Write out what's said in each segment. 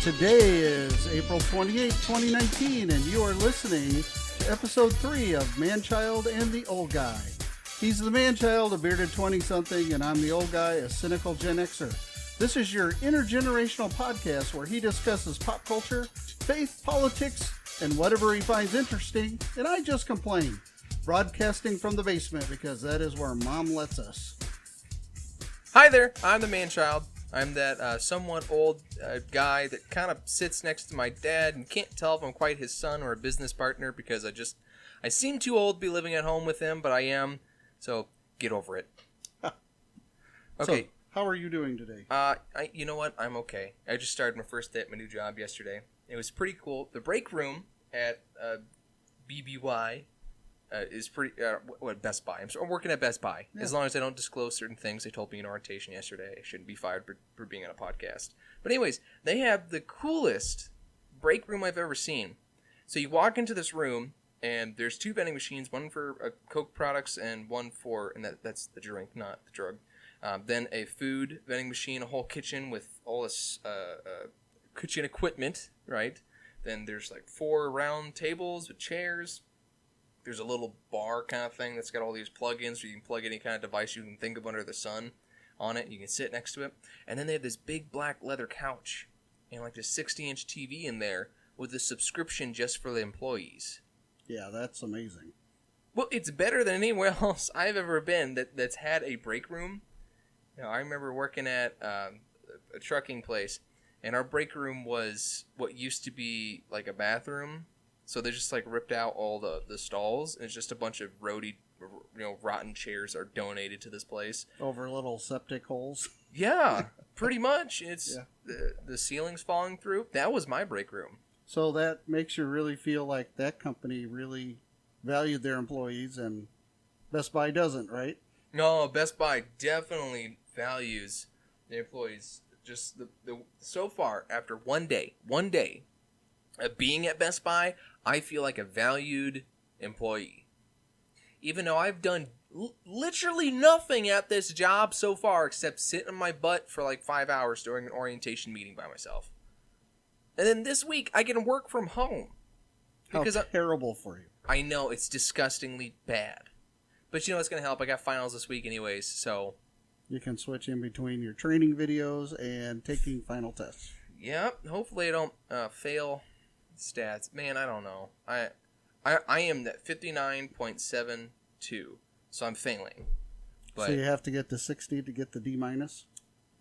Today is April 28th, 2019, and you are listening to episode 3 of Manchild and the Old Guy. He's the Manchild, a bearded 20-something, and I'm the old guy, a cynical Gen Xer. This is your intergenerational podcast where he discusses pop culture, faith, politics, and whatever he finds interesting, and I just complain. Broadcasting from the basement because that is where Mom lets us. Hi there, I'm the Manchild. I'm that somewhat old guy that kind of sits next to my dad and can't tell if I'm quite his son or a business partner because I seem too old to be living at home with him, but I am, so get over it. Okay. So, how are you doing today? You know what? I'm okay. I just started my first day at my new job yesterday. It was pretty cool. The break room at BBY is pretty, Best Buy. I'm working at Best Buy. Yeah. As long as I don't disclose certain things they told me in orientation yesterday. I shouldn't be fired for being on a podcast. But anyways, they have the coolest break room I've ever seen. So you walk into this room, and there's 2 vending machines, one for Coke products and one for, and that's the drink, not the drug. Then a food vending machine, a whole kitchen with all this kitchen equipment, right? Then there's like 4 round tables with chairs. There's a little bar kind of thing that's got all these plug-ins so you can plug any kind of device you can think of under the sun on it. You can sit next to it. And then they have this big black leather couch and like this 60-inch TV in there with a subscription just for the employees. Yeah, that's amazing. Well, it's better than anywhere else I've ever been that's had a break room. You know, I remember working at a trucking place, and our break room was what used to be like a bathroom. So they just like ripped out all the stalls, and it's just a bunch of rotten chairs are donated to this place. Over little septic holes? Yeah, pretty much. It's the ceiling's falling through. That was my break room. So that makes you really feel like that company really valued their employees, and Best Buy doesn't, right? No, Best Buy definitely values the employees. Just so far, after one day of being at Best Buy, I feel like a valued employee. Even though I've done literally nothing at this job so far except sit on my butt for like 5 hours during an orientation meeting by myself. And then this week, I can work from home. How terrible for you. I know, it's disgustingly bad. But you know what's going to help? I got finals this week anyways, so... You can switch in between your training videos and taking final tests. Yep, hopefully I don't fail stats. Man, I don't know. I am at 59.72, so I'm failing. But so you have to get to 60 to get the D-? That's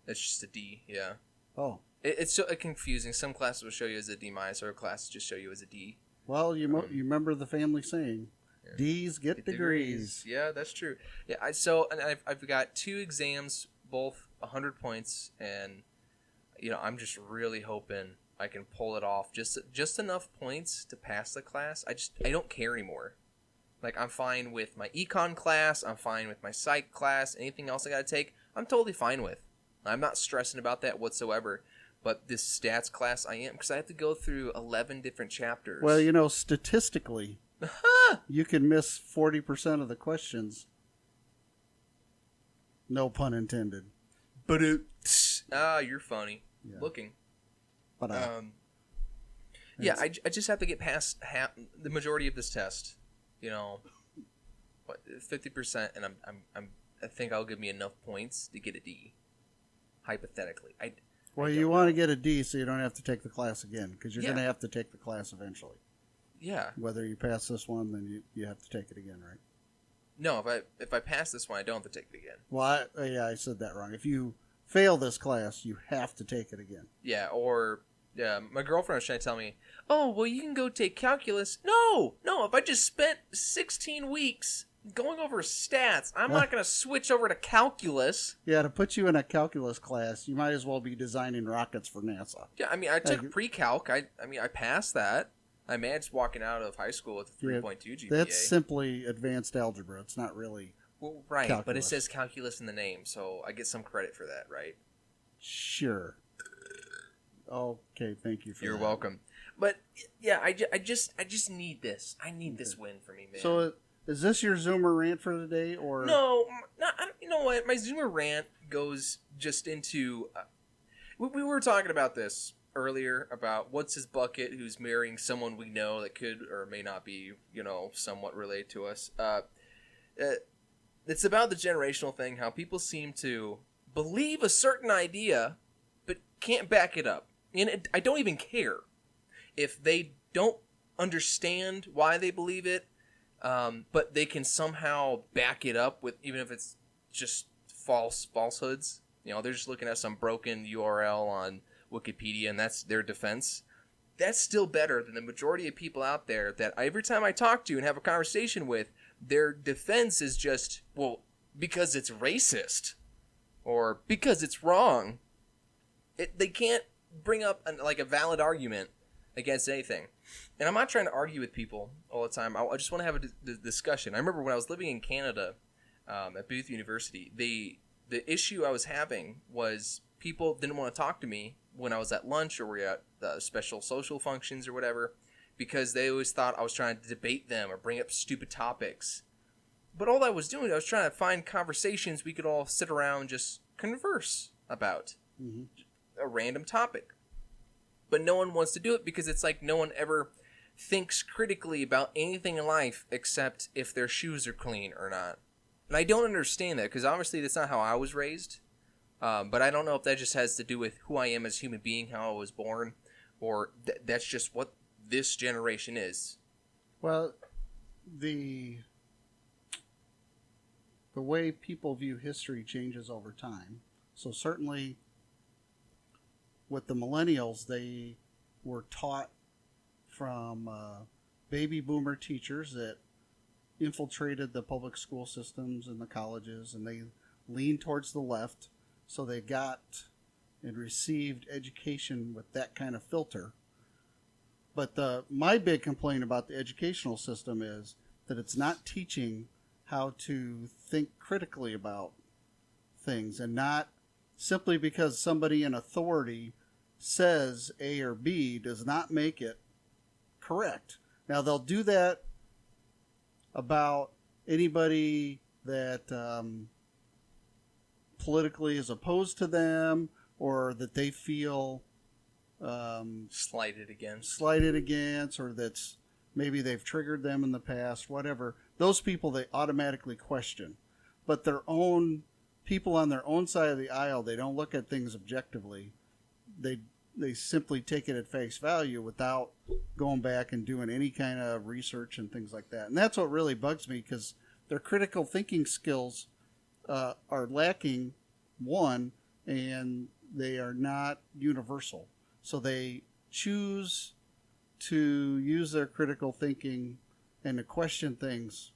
just a D, yeah. Oh. It's so confusing. Some classes will show you as a D-, other classes just show you as a D. Well, you remember the family saying, yeah. D's get degrees. Yeah, that's true. Yeah, I've got 2 exams, both 100 points, and I'm just really hoping I can pull it off. Just enough points to pass the class. I don't care anymore. Like, I'm fine with my econ class. I'm fine with my psych class. Anything else I got to take, I'm totally fine with. I'm not stressing about that whatsoever. But this stats class I am, because I have to go through 11 different chapters. Well, statistically, you can miss 40% of the questions. No pun intended. But you're funny. Yeah. Looking. But yeah, I just have to get past the majority of this test. 50%, and I think I'll give me enough points to get a D. Hypothetically, you want to get a D so you don't have to take the class again, because you're going to have to take the class eventually. Yeah. Whether you pass this one, then you have to take it again, right? No, if I pass this one, I don't have to take it again. Well, I said that wrong. If you fail this class, you have to take it again. Yeah, or my girlfriend was trying to tell me, oh, well, you can go take calculus. No, if I just spent 16 weeks going over stats, I'm not going to switch over to calculus. Yeah, to put you in a calculus class, you might as well be designing rockets for NASA. Yeah, I mean, I took pre-calc. I passed that. I managed walking out of high school with a 3.2 GPA. That's simply advanced algebra. It's not really right, calculus. But it says calculus in the name, so I get some credit for that, right? Sure. Okay, thank you for You're that. welcome. But yeah, I just need this. I need this win for me, man. So is this your Zoomer rant for today, or no? You know what? My Zoomer rant goes just into. We were talking about this earlier about what's his bucket who's marrying someone we know that could or may not be, somewhat related to us. It's about the generational thing, how people seem to believe a certain idea but can't back it up. And I don't even care if they don't understand why they believe it, but they can somehow back it up with, even if it's just falsehoods. They're just looking at some broken URL on Wikipedia, and that's their defense. That's still better than the majority of people out there that every time I talk to and have a conversation with, their defense is just, well, because it's racist or because it's wrong. They can't bring up a valid argument against anything. And I'm not trying to argue with people all the time. I just want to have a discussion. I remember when I was living in Canada at Booth University, the issue I was having was people didn't want to talk to me when I was at lunch or we were at special social functions or whatever, because they always thought I was trying to debate them or bring up stupid topics. But all I was doing, I was trying to find conversations we could all sit around and just converse about a random topic. But no one wants to do it because it's like no one ever thinks critically about anything in life except if their shoes are clean or not. And I don't understand that, because obviously that's not how I was raised. But I don't know if that just has to do with who I am as a human being, how I was born, or that's just what this generation is. Well, the way people view history changes over time. So certainly with the millennials, they were taught from baby boomer teachers that infiltrated the public school systems and the colleges, and they leaned towards the left. So they got and received education with that kind of filter. But my big complaint about the educational system is that it's not teaching how to think critically about things, and not simply because somebody in authority says A or B does not make it correct. Now, they'll do that about anybody that politically is opposed to them, or that they feel slighted against, or that's maybe they've triggered them in the past, whatever. Those people they automatically question. But their own people on their own side of the aisle, they don't look at things objectively. They simply take it at face value without going back and doing any kind of research and things like that. And that's what really bugs me, because their critical thinking skills are lacking, one, and they are not universal. So they choose to use their critical thinking and to question things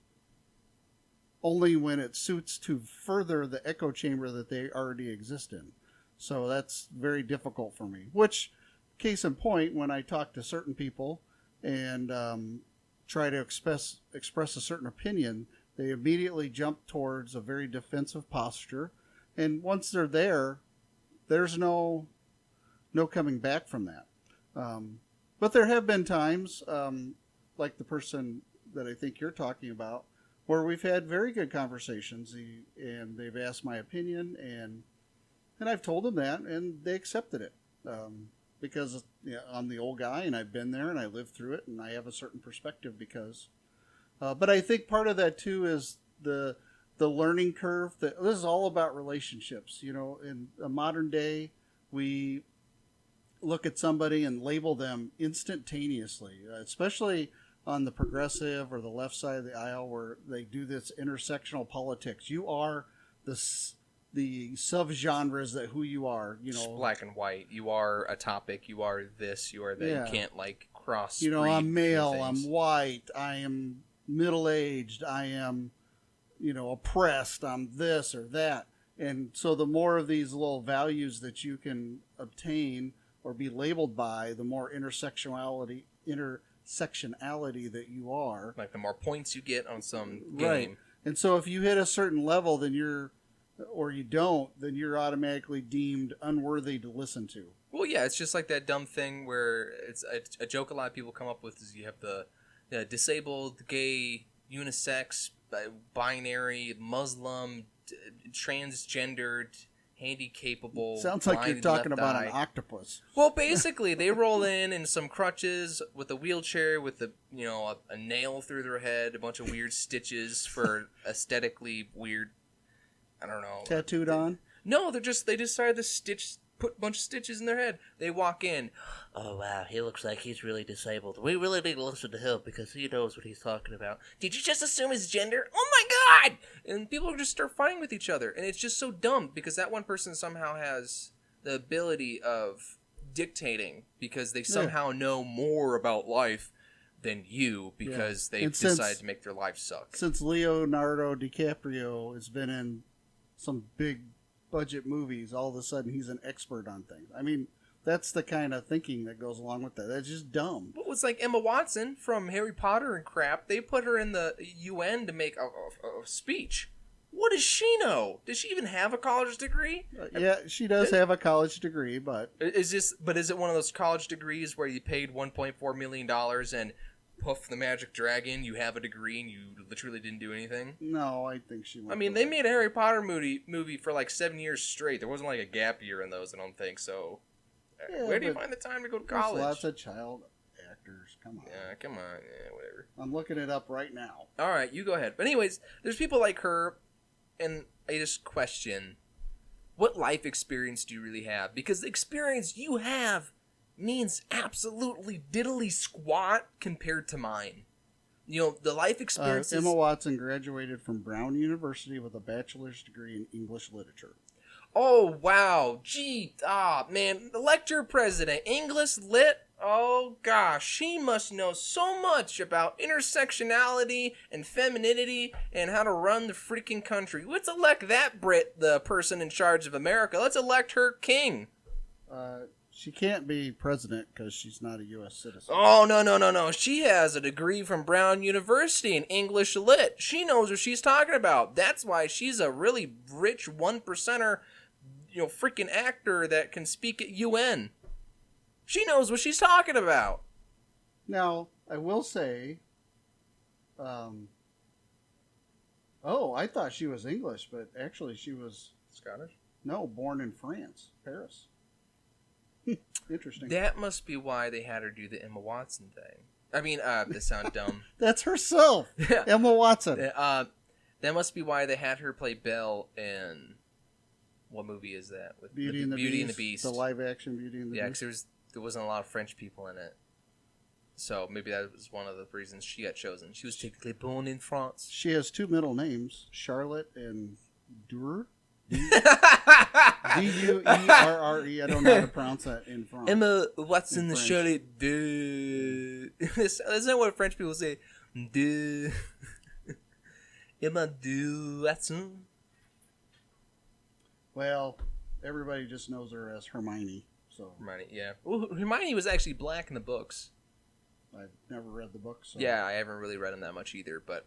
only when it suits to further the echo chamber that they already exist in. So that's very difficult for me. Which, case in point, when I talk to certain people and try to express a certain opinion, they immediately jump towards a very defensive posture. And once they're there, there's no coming back from that. But there have been times, like the person that I think you're talking about, where we've had very good conversations, and they've asked my opinion, and I've told them that, and they accepted it. Because I'm the old guy, and I've been there, and I lived through it, and I have a certain perspective because... but I think part of that, too, is the learning curve. This is all about relationships. In a modern day, we look at somebody and label them instantaneously, especially on the progressive or the left side of the aisle, where they do this intersectional politics. You are the subgenres that who you are. It's black and white. You are a topic. You are this. You are that. Yeah. You can't cross. I'm male. I'm white. I am middle-aged. I am, oppressed. I'm this or that. And so the more of these little values that you can obtain or be labeled by, the more intersectionality that you are. The more points you get on some game. Right. And so if you hit a certain level, then you're automatically deemed unworthy to listen to. Well, yeah, it's just like that dumb thing where it's a joke a lot of people come up with is you have the disabled, gay, unisex, binary, Muslim, transgendered, handy-capable. Sounds like you're blind talking left about eye. an octopus. Well, basically, they roll in some crutches with a wheelchair with a nail through their head, a bunch of weird stitches for aesthetically weird. I don't know. Tattooed on? No, they decided to put a bunch of stitches in their head. They walk in. Oh, wow, he looks like he's really disabled. We really need to listen to him because he knows what he's talking about. Did you just assume his gender? Oh my god! And people just start fighting with each other. And it's just so dumb because that one person somehow has the ability of dictating because they somehow know more about life than you because they've decided to make their life suck. Since Leonardo DiCaprio has been in some big budget movies, all of a sudden he's an expert on things. I mean, that's the kind of thinking that goes along with that. That's just dumb. Well, it's like Emma Watson from Harry Potter and crap. They put her in the UN to make a speech. What does she know? Does she even have a college degree? Yeah, she does have a college degree, but is it one of those college degrees where you paid $1.4 million and poof, the magic dragon, you have a degree and you literally didn't do anything? no, I think she. I mean, they made a Harry Potter movie for like 7 years straight. There wasn't like a gap year in those, I don't think. So, where do you find the time to go to college? There's lots of child actors. Come on. Yeah, come on. Yeah, whatever. I'm looking it up right now. All right, you go ahead. But anyways, there's people like her, and I just question, what life experience do you really have? Because the experience you have means absolutely diddly squat compared to mine. You know, the life experiences... Emma Watson graduated from Brown University with a bachelor's degree in English literature. Oh, wow. Gee, man. The lecture president, English lit. Oh, gosh. She must know so much about intersectionality and femininity and how to run the freaking country. Let's elect that Brit, the person in charge of America. Let's elect her king. She can't be president because she's not a U.S. citizen. Oh, no. She has a degree from Brown University in English lit. She knows what she's talking about. That's why she's a really rich one-percenter, freaking actor that can speak at UN. She knows what she's talking about. Now, I will say, I thought she was English, but actually she was... Scottish? No, born in France, Paris. Interesting. That must be why they had her do the Emma Watson thing. I mean, this sounds dumb. That's herself, Emma Watson. That must be why they had her play Belle in... What movie is that? With Beauty and the Beast. The live-action Beauty and the Beast. Yeah, because there wasn't a lot of French people in it. So maybe that was one of the reasons she got chosen. She was technically born in France. She has two middle names, Charlotte and Durer. Durre. I don't know how to pronounce that in France. Emma Watson and Charlotte de... Isn't that what French people say? De... Emma de Watson. Well, everybody just knows her as Hermione. So Hermione, yeah. Well, Hermione was actually black in the books. I've never read the book. So. Yeah, I haven't really read them that much either. But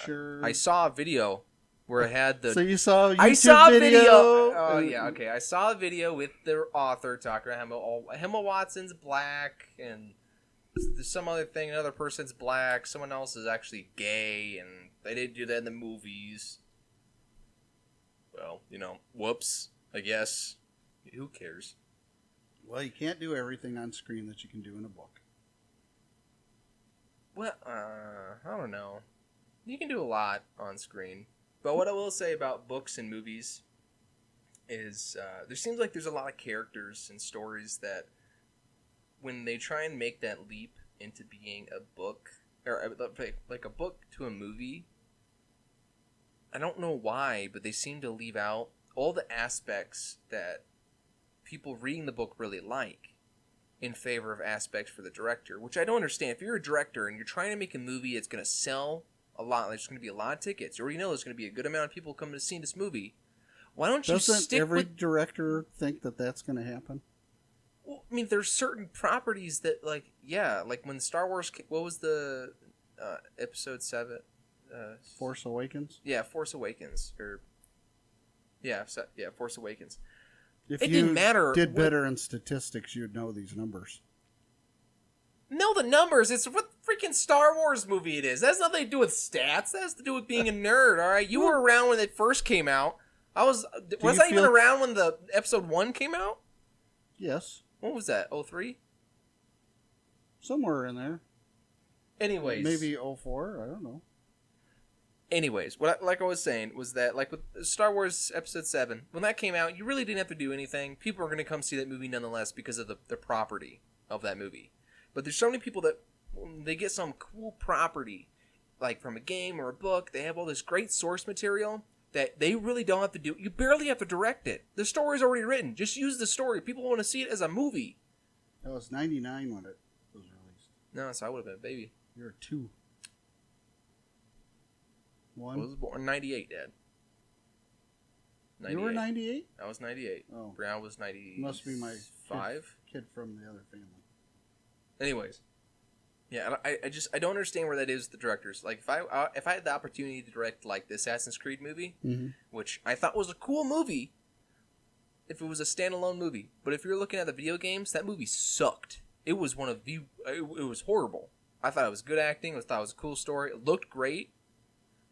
sure? I saw a video where it had the... So you saw a YouTube I saw a video. video? Oh, yeah, okay. I saw a video with the author talking about Emma Watson's black, and there's some other thing, another person's black, someone else is actually gay, and they didn't do that in the movies. Well, whoops, I guess. Who cares? Well, you can't do everything on screen that you can do in a book. Well, I don't know. You can do a lot on screen. But what I will say about books and movies is there seems like there's a lot of characters and stories that when they try and make that leap into being a book, or like a book to a movie, I don't know why, but they seem to leave out all the aspects that people reading the book really like in favor of aspects for the director, which I don't understand. If you're a director and you're trying to make a movie that's going to sell a lot, there's going to be a lot of tickets, or there's going to be a good amount of people coming to see this movie, why don't you Doesn't every director think that that's going to happen? Well, I mean, there's certain properties that, like when Star Wars, what was the episode 7? Force Awakens? Yeah, Force Awakens. Force Awakens. If it you didn't matter. Did better in statistics, you'd know these numbers. Know the numbers. It's what freaking Star Wars movie it is. That has nothing to do with stats. That has to do with being a nerd, all right? You were around when it first came out. Was you I even feel- around when the episode 1 came out? Yes, What was that? 03? somewhere in there. Anyways, Maybe 04. I don't know. Anyways, like I was saying was that like with Star Wars Episode 7, when that came out, you really didn't have to do anything. People are going to come see that movie nonetheless because of the property of that movie. But there's so many people that when they get some cool property, like from a game or a book, they have all this great source material that they really don't have to do. You barely have to direct it. The story's already written. Just use the story. People want to see it as a movie. That was 99 when it was released. No, so I would have been a baby. You're 2. I 1. was born in 98, Dad. You were 98? I was 98. Oh. Brian was 90. Must be my five. kid from the other family. Anyways, yeah, I don't understand where that is with the directors. Like if I had the opportunity to direct like the Assassin's Creed movie, Mm-hmm. which I thought was a cool movie, if it was a standalone movie, but if you're looking at the video games, that movie sucked. It was it was horrible. I thought it was good acting. I thought it was a cool story. It looked great.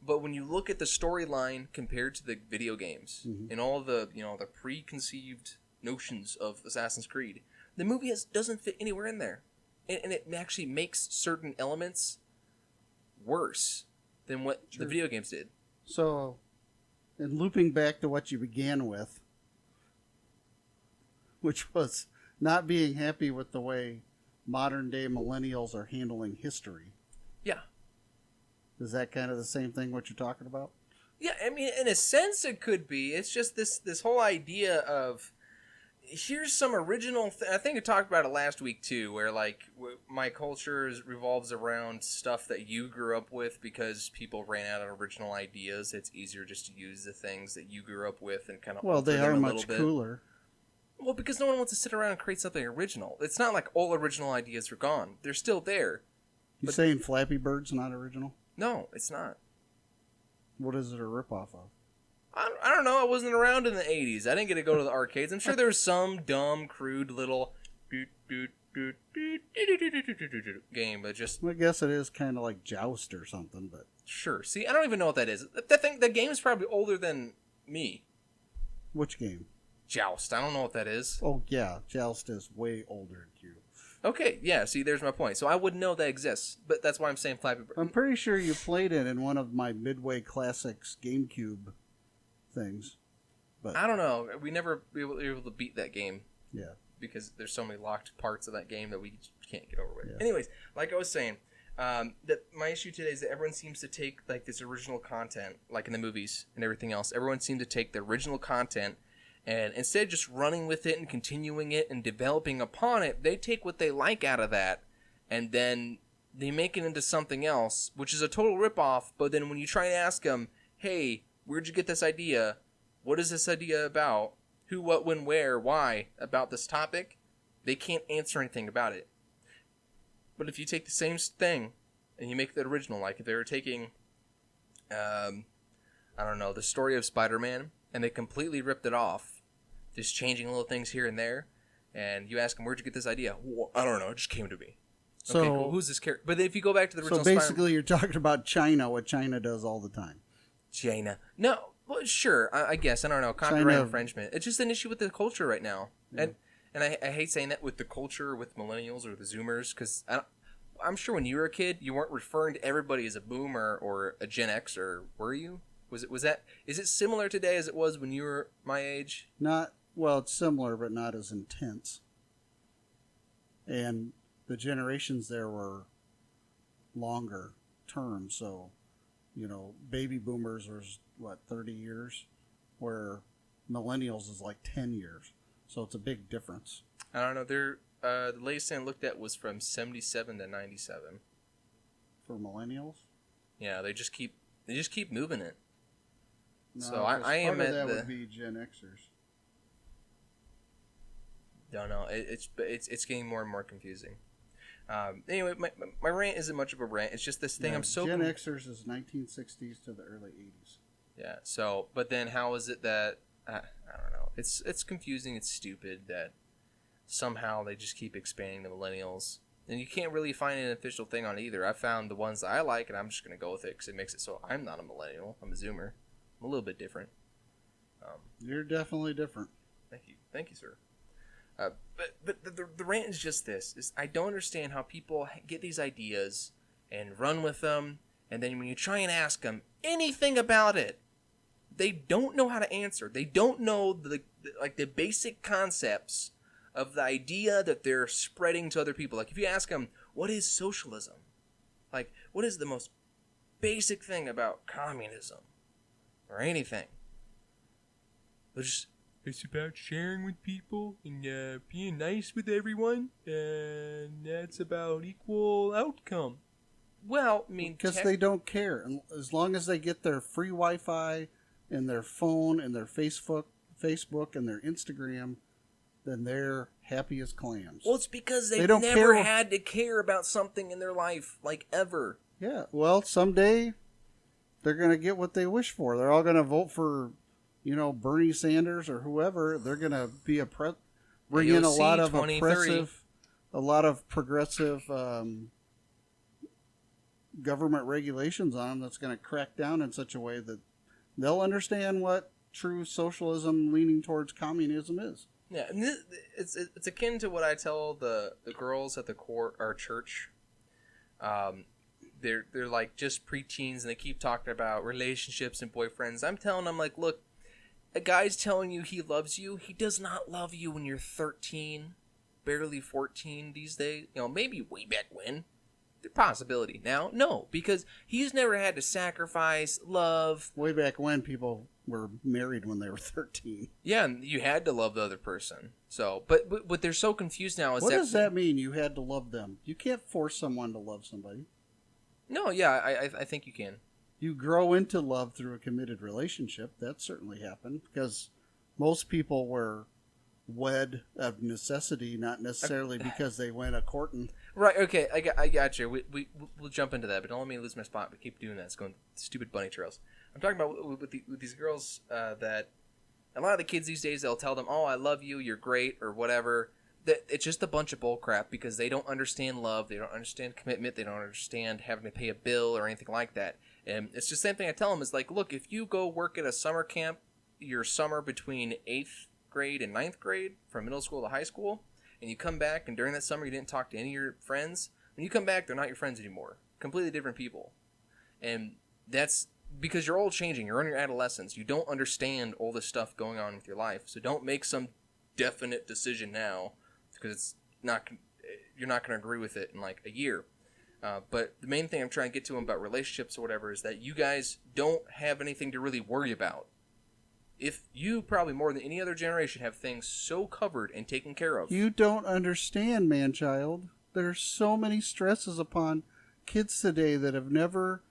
But when you look at the storyline compared to the video games Mm-hmm. and all the the preconceived notions of Assassin's Creed, the movie doesn't fit anywhere in there, and it actually makes certain elements worse than what Sure. the video games did. So, and looping back to what you began with, which was not being happy with the way modern day millennials are handling history. Yeah. Is that kind of the same thing what you're talking about? Yeah, I mean, in a sense, it could be. It's just this whole idea of here's some original. I think I talked about it last week too, where like my culture revolves around stuff that you grew up with because people ran out of original ideas. It's easier just to use the things that you grew up with and kind of Well, alter they them are a much little bit. cooler. Well, because no one wants to sit around and create something original. It's not like all original ideas are gone. They're still there. You saying Flappy Bird's not original? No, it's not. What is it a ripoff of? I don't know. I wasn't around in the 80s. I didn't get to go to the arcades. I'm sure there was some dumb, crude little game, but just I guess it is kind of like Joust or something, but sure. See, I don't even know what that is. That game is probably older than me. which game? Joust. I don't know what that is. Oh, yeah, Joust is way older than you. Okay, yeah. See, there's my point. So I wouldn't know that exists, but that's why I'm saying Flappy Bird. I'm pretty sure you played it in one of my Midway Classics GameCube things. But I don't know. We never were able to beat that game. yeah, Because there's so many locked parts of that game that we can't get over with. Yeah. Anyways, like I was saying, that my issue today is that everyone seems to take like this original content, like in the movies and everything else. Everyone seems to take the original content and instead of just running with it and continuing it and developing upon it, they take what they like out of that and then they make it into something else, which is a total ripoff. But then when you try to ask them, hey, where'd you get this idea? What is this idea about? Who, what, when, where, why about this topic? They can't answer anything about it. But if you take the same thing and you make the original, like if they were taking, I don't know, the story of Spider-Man, and they completely ripped it off, just changing little things here and there, and you ask them, where'd you get this idea? Well, I don't know, it just came to me. So, Okay, cool. Who's this character? But if you go back to the original so Spider-Man... basically you're talking about China, what China does all the time. China. No, well, sure, I guess. I don't know. Copyright China. infringement. It's just an issue with the culture right now. Yeah. And I hate saying that with the culture, with millennials or the Zoomers, because I'm sure when you were a kid, you weren't referring to everybody as a boomer or a Gen Xer, were you? Is it similar today as it was when you were my age? Not, well, it's similar, but not as intense. And the generations there were longer term, so, you know, baby boomers was, 30 years? Where millennials is like 10 years. So it's a big difference. I don't know. The latest thing I looked at was from 77 to 97. For millennials? Yeah, they just keep moving it. No, So I 'cause am part of at that the- would be Gen Xers. Don't know. It's getting more and more confusing. Anyway, my rant isn't much of a rant. It's just this thing. Yeah, I'm so Gen Xers is 1960s to the early 80s. yeah. So, but then how is it that I don't know? It's confusing. It's stupid that somehow they just keep expanding the millennials, and you can't really find an official thing on either. I found the ones that I like, and I'm just gonna go with it because it makes it so I'm not a millennial. I'm a Zoomer. I'm a little bit different. You're definitely different. Thank you, sir. But the rant is just this: is I don't understand how people get these ideas and run with them, and then when you try and ask them anything about it, they don't know how to answer. They don't know the basic concepts of the idea that they're spreading to other people. Like if you ask them, what is socialism? Like what is the most basic thing about communism or anything? It's about sharing with people and being nice with everyone, and that's about equal outcome. Well, I mean, because they don't care. As long as they get their free Wi-Fi and their phone and their Facebook and their Instagram, then they're happy as clams. Well, it's because they they've don't never care. had to care about something in their life, like ever. Yeah, well, someday they're going to get what they wish for. They're all going to vote for, Bernie Sanders or whoever. They're going to be bring in a lot of progressive government regulations on them that's going to crack down in such a way that they'll understand what true socialism leaning towards communism is. Yeah, and it's akin to what I tell the girls at our church. They're like just preteens and they keep talking about relationships and boyfriends. I'm telling them, like, look, a guy's telling you he loves you. He does not love you when you're 13, barely 14 these days. Maybe way back when. The possibility. Now, no, because he's never had to sacrifice love. Way back when people were married when they were 13. Yeah, and you had to love the other person. So, but what they're so confused now is what does that mean? You had to love them? You can't force someone to love somebody. No, yeah, I think you can. You grow into love through a committed relationship. That certainly happened because most people were wed of necessity, not necessarily because they went a courting. Right. Okay. I got you. We'll jump into that, but don't let me lose my spot. We keep doing that. It's going stupid bunny trails. I'm talking about with these girls that a lot of the kids these days, they'll tell them, "Oh, I love you. You're great," or whatever. That it's just a bunch of bull crap because they don't understand love. They don't understand commitment. They don't understand having to pay a bill or anything like that. And it's just the same thing I tell them is like, look, if you go work at a summer camp, your summer between 8th grade and 9th grade, from middle school to high school, and you come back and during that summer you didn't talk to any of your friends, when you come back they're not your friends anymore. Completely different people. And that's because you're all changing. You're in your adolescence. You don't understand all this stuff going on with your life. So don't make some definite decision now because you're not going to agree with it in like a year. But the main thing I'm trying to get to them about relationships or whatever is that you guys don't have anything to really worry about. If you probably more than any other generation have things so covered and taken care of. You don't understand, Manchild. There's so many stresses upon kids today that have never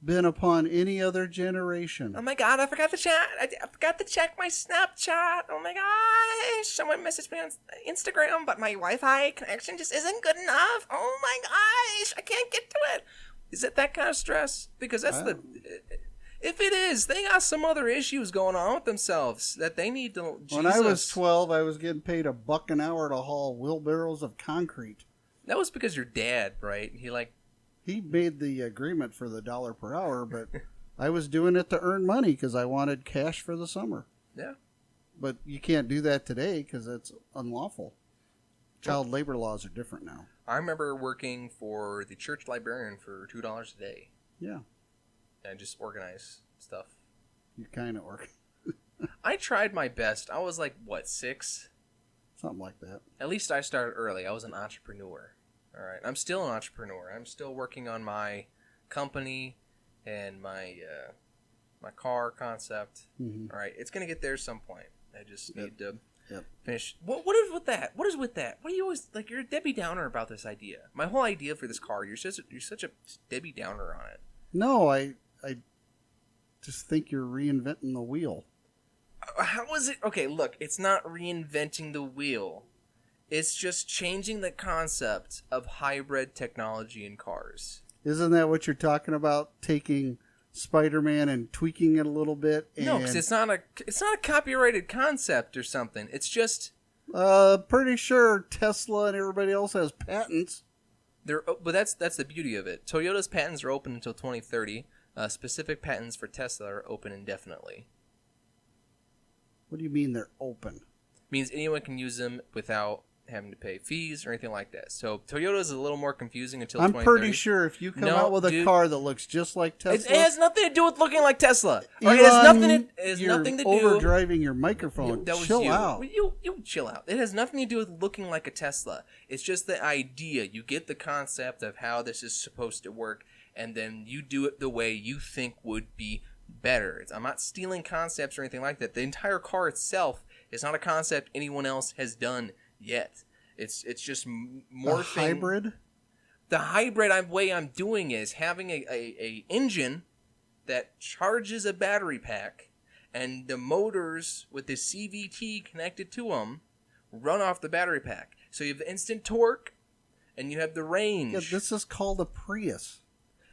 been upon any other generation. Oh my god, I forgot to chat. I forgot to check my Snapchat. Oh my gosh. Someone messaged me on Instagram, but my Wi-Fi connection just isn't good enough. Oh my gosh, I can't get to it. Is it that kind of stress? Because that's if it is, they got some other issues going on with themselves that they need to. When I was 12, I was getting paid $1 an hour to haul wheelbarrows of concrete. That was because your dad, right? He made the agreement for the $1 per hour, but I was doing it to earn money because I wanted cash for the summer. Yeah. But you can't do that today because it's unlawful. Child labor laws are different now. I remember working for the church librarian for $2 a day. Yeah. And just organize stuff. You kind of work. I tried my best. I was like, 6? Something like that. At least I started early. I was an entrepreneur. All right. I'm still an entrepreneur. I'm still working on my company and my car concept. Mm-hmm. All right. It's going to get there some point. I just need to finish. What is with that? What is with that? What do you always like? You're a Debbie Downer about this idea. My whole idea for this car, you're such a Debbie Downer on it. No, I just think you're reinventing the wheel. How is it? Okay, look, it's not reinventing the wheel. It's just changing the concept of hybrid technology in cars. Isn't that what you're talking about? Taking Spider-Man and tweaking it a little bit? No, because it's not a copyrighted concept or something. It's just... pretty sure Tesla and everybody else has patents. But that's the beauty of it. Toyota's patents are open until 2030. Specific patents for Tesla are open indefinitely. What do you mean they're open? Means anyone can use them without having to pay fees or anything like that. So Toyota is a little more confusing until I'm 2030. pretty sure if you come No, out with a dude. car that looks just like Tesla, It has nothing to do with looking like Tesla. Elon, It has you're nothing to do. overdriving your microphone. That was Chill you. out. You chill out. It has nothing to do with looking like a Tesla. It's just the idea. You get the concept of how this is supposed to work, and then you do it the way you think would be better. I'm not stealing concepts or anything like that. The entire car itself is not a concept anyone else has done yet. It's just morphing. A hybrid? The hybrid way I'm doing is having a engine that charges a battery pack, and the motors with the CVT connected to them run off the battery pack. So you have the instant torque, and you have the range. Yeah, this is called a Prius.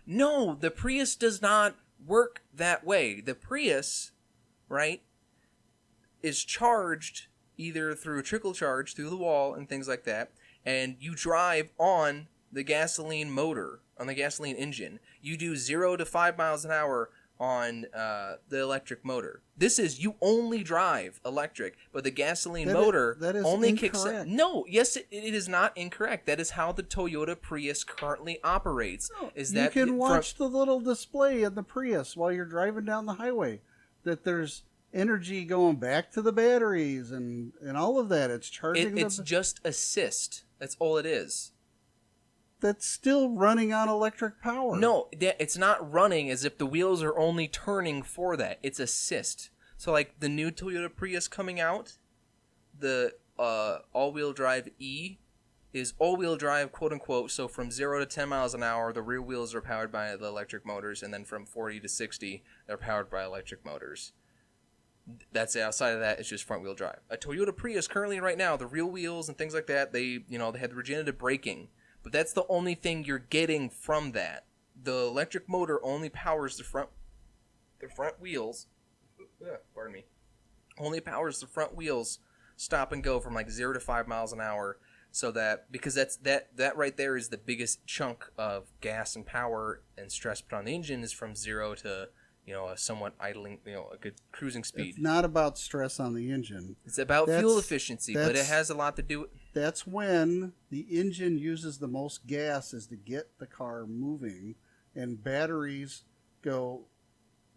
No, the Prius does not work that way. The Prius, right, is charged either through a trickle charge through the wall and things like that, and you drive on the gasoline motor, on the gasoline engine. You do 0 to 5 miles an hour on the electric motor. This is, you only drive electric, but the gasoline motor that is only incorrect. kicks in. No, yes, it is not incorrect. That is how the Toyota Prius currently operates. Is that you can watch the little display in the Prius while you're driving down the highway, that there's energy going back to the batteries and all of that. It's charging it's just assist. That's all it is. That's still running on electric power. No, it's not running as if the wheels are only turning for that. It's assist. So like the new Toyota Prius coming out, the all-wheel drive E is all-wheel drive, quote unquote. So from 0 to 10 miles an hour, the rear wheels are powered by the electric motors, and then from 40 to 60, they're powered by electric motors. That's outside of that, it's just front wheel drive. A Toyota Prius currently right now, the rear wheels and things like that, they have the regenerative braking, but that's the only thing you're getting from that. The electric motor only powers the front wheels. Pardon me. Only powers the front wheels stop and go from like 0 to 5 miles an hour, so that because that right there is the biggest chunk of gas and power and stress put on the engine is from 0 to a somewhat idling, a good cruising speed. It's not about stress on the engine. It's about fuel efficiency, but it has a lot to do with... That's when the engine uses the most gas, is to get the car moving, and batteries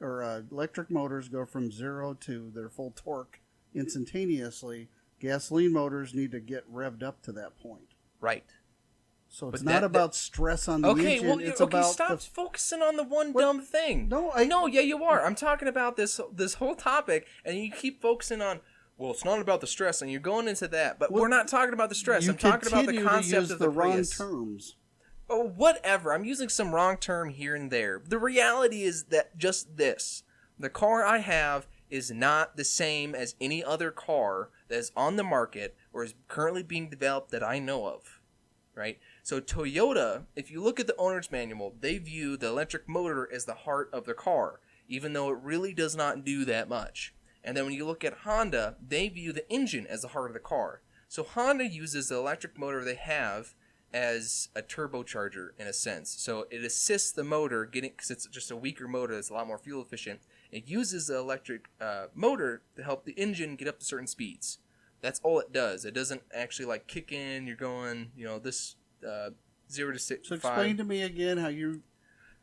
electric motors go from 0 to their full torque instantaneously. Gasoline motors need to get revved up to that point. Right. So it's not about stress on the engine. It's about stop focusing on the one dumb thing. No, you are. I'm talking about this whole topic, and you keep focusing on. Well, it's not about the stress, and you're going into that. But we're not talking about the stress. I'm talking about the concept of the Prius. Wrong terms. Oh, whatever. I'm using some wrong term here and there. The reality is that just this: the car I have is not the same as any other car that is on the market or is currently being developed that I know of. Right? So Toyota, if you look at the owner's manual, they view the electric motor as the heart of the car, even though it really does not do that much. And then when you look at Honda, they view the engine as the heart of the car. So Honda uses the electric motor they have as a turbocharger in a sense. So it assists the motor because it's just a weaker motor that's a lot more fuel efficient. It uses the electric motor to help the engine get up to certain speeds. That's all it does. It doesn't actually like kick in. You're going, this 0 to 6. So explain to me again how you.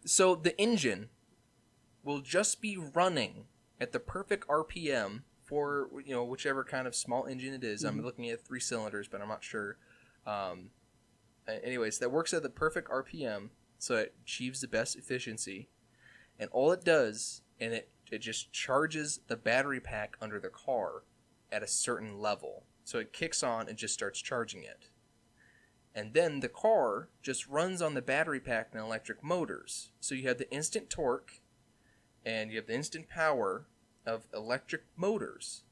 So the engine will just be running at the perfect RPM for whichever kind of small engine it is. I'm looking at 3 cylinders, but I'm not sure. Anyways, that works at the perfect RPM, so it achieves the best efficiency. And all it does, and it just charges the battery pack under the car at a certain level. So it kicks on and just starts charging it. And then the car just runs on the battery pack and electric motors. So you have the instant torque and you have the instant power of electric motors.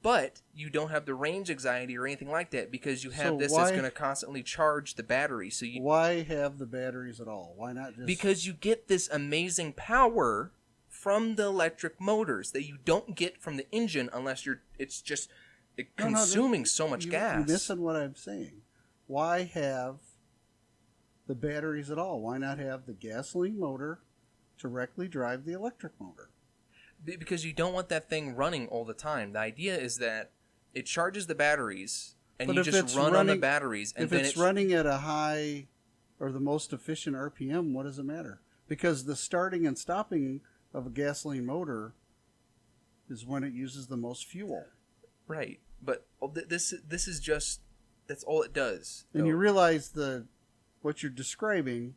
But you don't have the range anxiety or anything like that because you have that's going to constantly charge the battery. So why have the batteries at all? Why not just... Because you get this amazing power from the electric motors that you don't get from the engine unless it's just consuming so much gas. You're missing what I'm saying. Why have the batteries at all? Why not have the gasoline motor directly drive the electric motor? Because you don't want that thing running all the time. The idea is that it charges the batteries, and But you if just it's run on the running- batteries. And If then it's running at a high or the most efficient RPM, what does it matter? Because the starting and stopping of a gasoline motor is when it uses the most fuel. Right, but this is just, that's all it does. And you realize what you're describing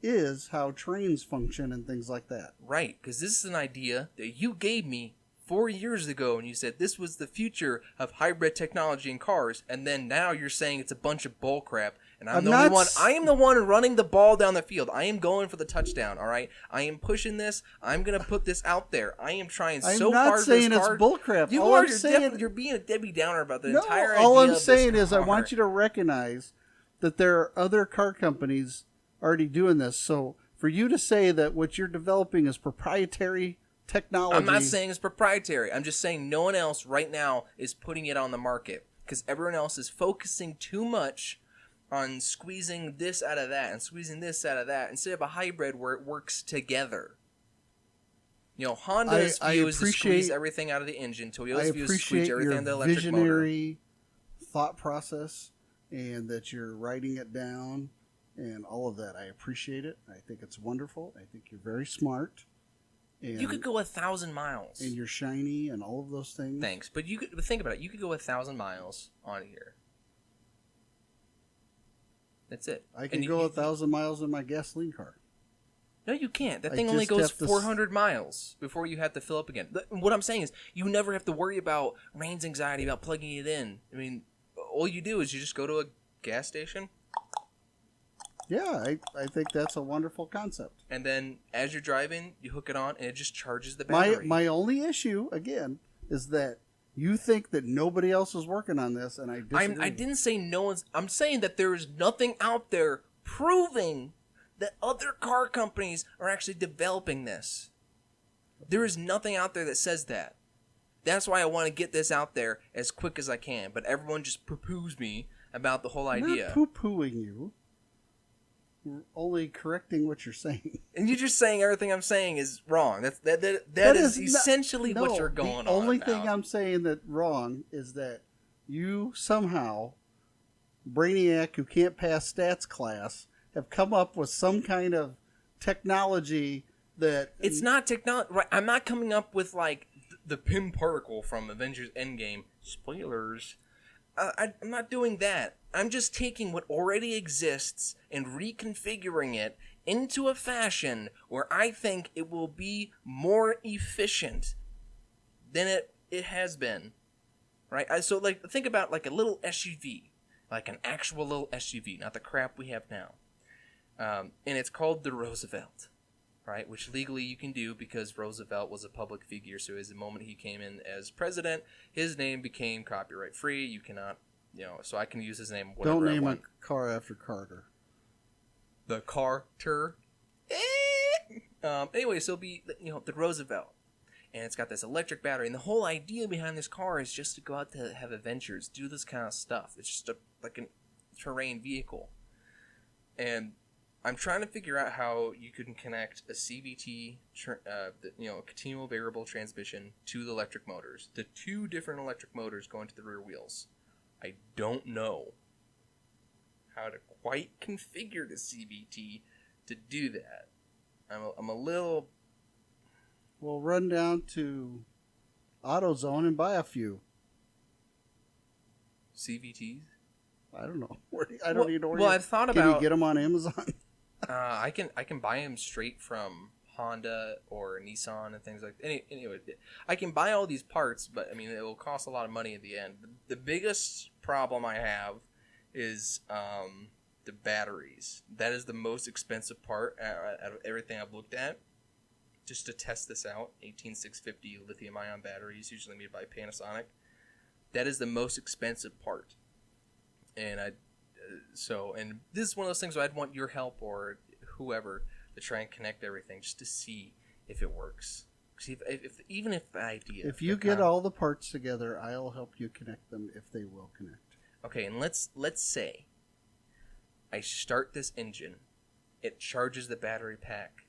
is how trains function and things like that. Right, because this is an idea that you gave me 4 years ago, and you said this was the future of hybrid technology in cars, and then now you're saying it's a bunch of bull crap, and I am the one running the ball down the field. I am going for the touchdown, all right? I am pushing this. I'm going to put this out there. I am trying so hard. I'm not saying it's bullcrap. You're being a Debbie Downer about the entire idea all I'm of this saying is I car. want you to recognize that there are other car companies already doing this. So for you to say that what you're developing is proprietary technology... I'm not saying it's proprietary. I'm just saying no one else right now is putting it on the market because everyone else is focusing too much on squeezing this out of that and squeezing this out of that instead of a hybrid where it works together. You know, Honda's view is to squeeze everything out of the engine. Toyota's view is to squeeze everything out of the electric motor. Visionary thought process and that you're writing it down and all of that. I appreciate it. I think it's wonderful. I think you're very smart. And you could go 1,000 miles. And you're shiny and all of those things. Thanks. But think about it. You could go 1,000 miles on here. That's it. I can go 1,000 miles in my gasoline car. No, you can't. That thing only goes 400 miles before you have to fill up again. What I'm saying is you never have to worry about range anxiety about plugging it in. I mean, all you do is you just go to a gas station. Yeah, I think that's a wonderful concept. And then as you're driving, you hook it on and it just charges the battery. My only issue, again, is that you think that nobody else is working on this, and I disagree. I didn't say no one's... I'm saying that there is nothing out there proving that other car companies are actually developing this. There is nothing out there that says that. That's why I want to get this out there as quick as I can. But everyone just poo-poos me about the whole idea. I'm not poo-pooing you. We're only correcting what you're saying. And you're just saying everything I'm saying is wrong. That is essentially what you're going on. The only thing I'm saying that wrong is that you somehow, brainiac who can't pass stats class, have come up with some kind of technology that... It's not technology. Right, I'm not coming up with, like, the Pym particle from Avengers Endgame. Spoilers. I'm not doing that. I'm just taking what already exists and reconfiguring it into a fashion where I think it will be more efficient than it has been. Right? So, like, think about, like, a little SUV. Like an actual little SUV, not the crap we have now. And it's called the Roosevelt, right? Which legally you can do because Roosevelt was a public figure. So as the moment he came in as president, his name became copyright free. You cannot, so I can use his name whatever Don't I name want. a car after Carter. The Carter. Anyway, so it'll be, the Roosevelt. And it's got this electric battery. And the whole idea behind this car is just to go out to have adventures, do this kind of stuff. It's just like a terrain vehicle. And I'm trying to figure out how you can connect a CVT, a continual variable transmission, to the electric motors. The two different electric motors going to the rear wheels. I don't know how to quite configure the CVT to do that. I'm a little... Well, run down to AutoZone and buy a few. CVTs? I don't know. I don't even know where Well, I've thought about... Can you get them on Amazon? I can buy them straight from Honda or Nissan and things like that. Anyway, I can buy all these parts, but I mean it will cost a lot of money at the end. The biggest problem I have is the batteries. That is the most expensive part out of everything I've looked at. Just to test this out, 18650 lithium-ion batteries, usually made by Panasonic. That is the most expensive part, and and this is one of those things where I'd want your help or whoever to try and connect everything just to see if it works. Even if the idea... If you get all the parts together, I'll help you connect them if they will connect. Okay, and let's say I start this engine, it charges the battery pack,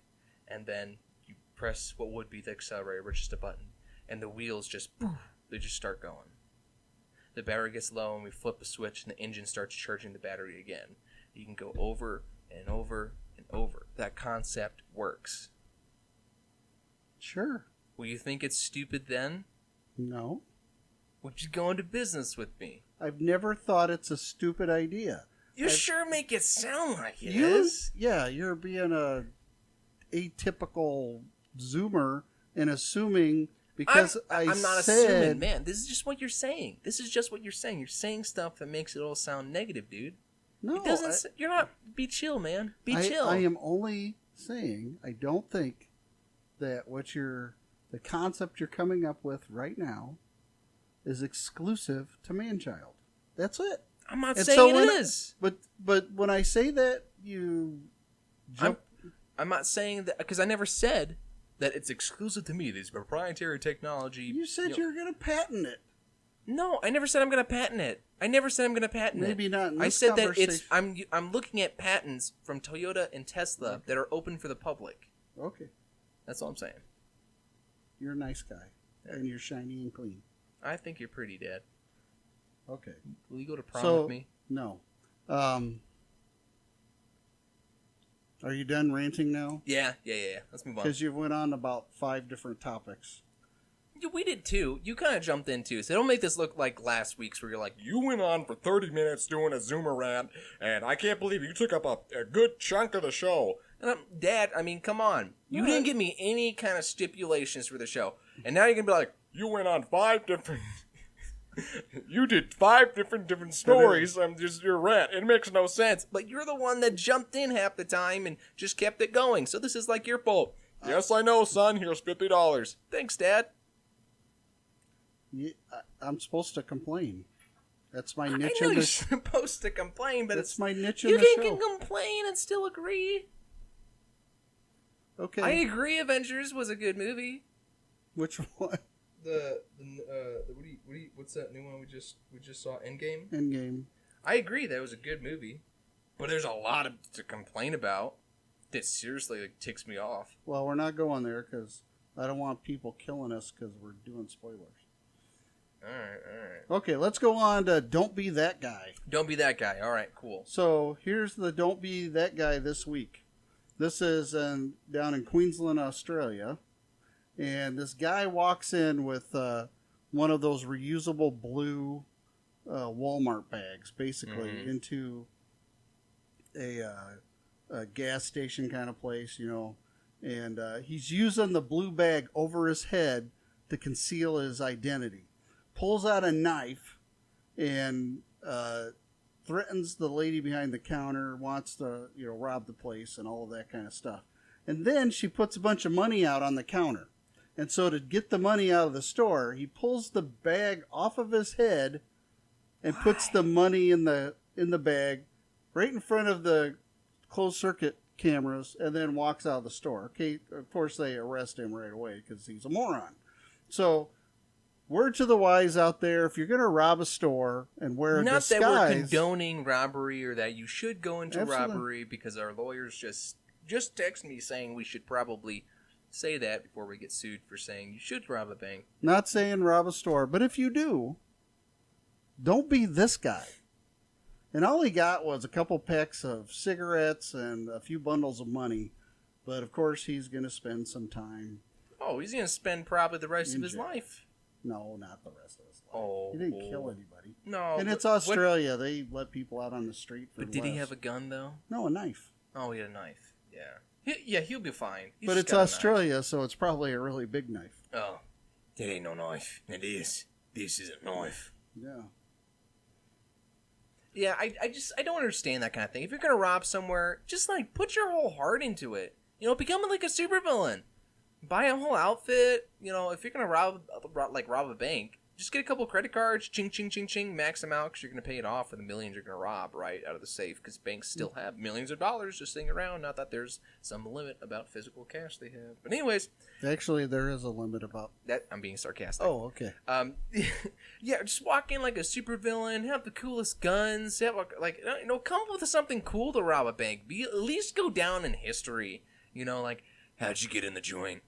and then you press what would be the accelerator, which is just a button, and the wheels just, poof, they just start going. The battery gets low, and we flip a switch, and the engine starts charging the battery again. You can go over and over and over. That concept works. Sure. Will you think it's stupid then? No. Would you go into business with me? I've never thought it's a stupid idea. You sure make it sound like it is. Yeah, you're being a atypical Zoomer and assuming because I'm not assuming, man. This is just what you're saying. You're saying stuff that makes it all sound negative, dude. No, it doesn't. You're not. Be chill, man. Be chill. I am only saying I don't think that the concept you're coming up with right now is exclusive to Manchild. That's it. I'm not saying it is. But when I say that, you jump. I'm not saying that because I never said that it's exclusive to me. This proprietary technology. You said you were going to patent it. No, I never said I'm going to patent it. Maybe not in this I said that conversation. I'm looking at patents from Toyota and Tesla that are open for the public. Okay. That's all I'm saying. You're a nice guy. And you're shiny and clean. I think you're pretty, Dad. Okay. Will you go to prom with me? No. Are you done ranting now? Yeah. Let's move on. Because you went on about 5 different topics. Yeah, we did too. You kind of jumped in too. So don't make this look like last week's where you're like, you went on for 30 minutes doing a Zoomer rant, and I can't believe you took up a good chunk of the show. And Dad, I mean, come on. You didn't give me any kind of stipulations for the show. And now you're going to be like, you went on 5 different... You did 5 different stories. I'm just your rant. It makes no sense. But you're the one that jumped in half the time and just kept it going. So this is like your fault. Yes, I know, son. Here's $50. Thanks, Dad. I'm supposed to complain. That's my niche. I know you're supposed to complain, but that's my niche in the show. You can complain and still agree. Okay. I agree. Avengers was a good movie. Which one? What's that new one we just saw? Endgame. Endgame. I agree that was a good movie, but there's a lot to complain about. That seriously ticks me off. Well, we're not going there because I don't want people killing us because we're doing spoilers. All right. Okay, let's go on to Don't Be That Guy. Don't be that guy. All right, cool. So here's the Don't Be That Guy this week. This is down in Queensland, Australia. And this guy walks in with one of those reusable blue Walmart bags, basically, into a gas station kind of place, you know. And he's using the blue bag over his head to conceal his identity. Pulls out a knife and threatens the lady behind the counter, wants to, rob the place and all of that kind of stuff. And then she puts a bunch of money out on the counter. And so to get the money out of the store, he pulls the bag off of his head and puts the money in the bag right in front of the closed circuit cameras and then walks out of the store. Okay, of course they arrest him right away because he's a moron. So, word to the wise out there, if you're going to rob a store and wear a disguise... Not that we're condoning robbery or that you should go into robbery, because our lawyers just text me saying we should probably say that before we get sued for saying you should rob a bank. Not saying rob a store, but if you do, don't be this guy. And all he got was a couple packs of cigarettes and a few bundles of money. But of course he's going to spend some time. Oh, he's going to spend probably the rest of his life. No, not the rest of his life. Oh, he didn't kill anybody. No. And it's Australia. They let people out on the street for But did he have a gun, though? No, a knife. Oh, he had a knife. Yeah. He'll be fine. But it's Australia, so it's probably a really big knife. Oh. That ain't no knife. It is. This isn't a knife. Yeah. Yeah, I don't understand that kind of thing. If you're going to rob somewhere, just, put your whole heart into it. Become, a supervillain. Buy a whole outfit. If you're going to rob a bank, just get a couple credit cards, ching, ching, ching, ching, max them out, because you're going to pay it off for the millions you're going to rob, right, out of the safe, because banks still have millions of dollars just sitting around. Not that there's some limit about physical cash they have. But anyways. Actually, there is a limit about... that. I'm being sarcastic. Oh, okay. Yeah, just walk in like a supervillain, have the coolest guns, have come up with something cool to rob a bank. At least go down in history. How'd you get in the joint?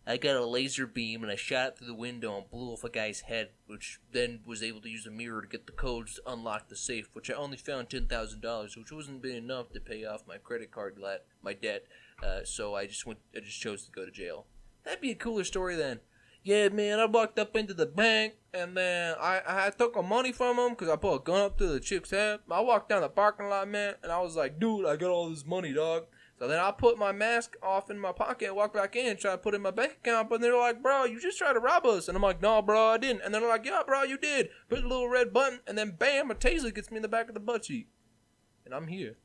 I got a laser beam and I shot it through the window and blew off a guy's head, which then was able to use a mirror to get the codes to unlock the safe, which I only found $10,000, which wasn't been enough to pay off my credit card my debt. So I just chose to go to jail. That'd be a cooler story then. Yeah, man, I walked up into the bank, and then I took money from him because I put a gun up to the chick's head. I walked down the parking lot, man, and I was like, dude, I got all this money, dog. So then I put my mask off in my pocket, walked back in, tried to put it in my bank account, but they're like, bro, you just tried to rob us. And I'm like, no, bro, I didn't. And they're like, yeah, bro, you did. Push a little red button, and then bam, a taser gets me in the back of the butt cheek. And I'm here.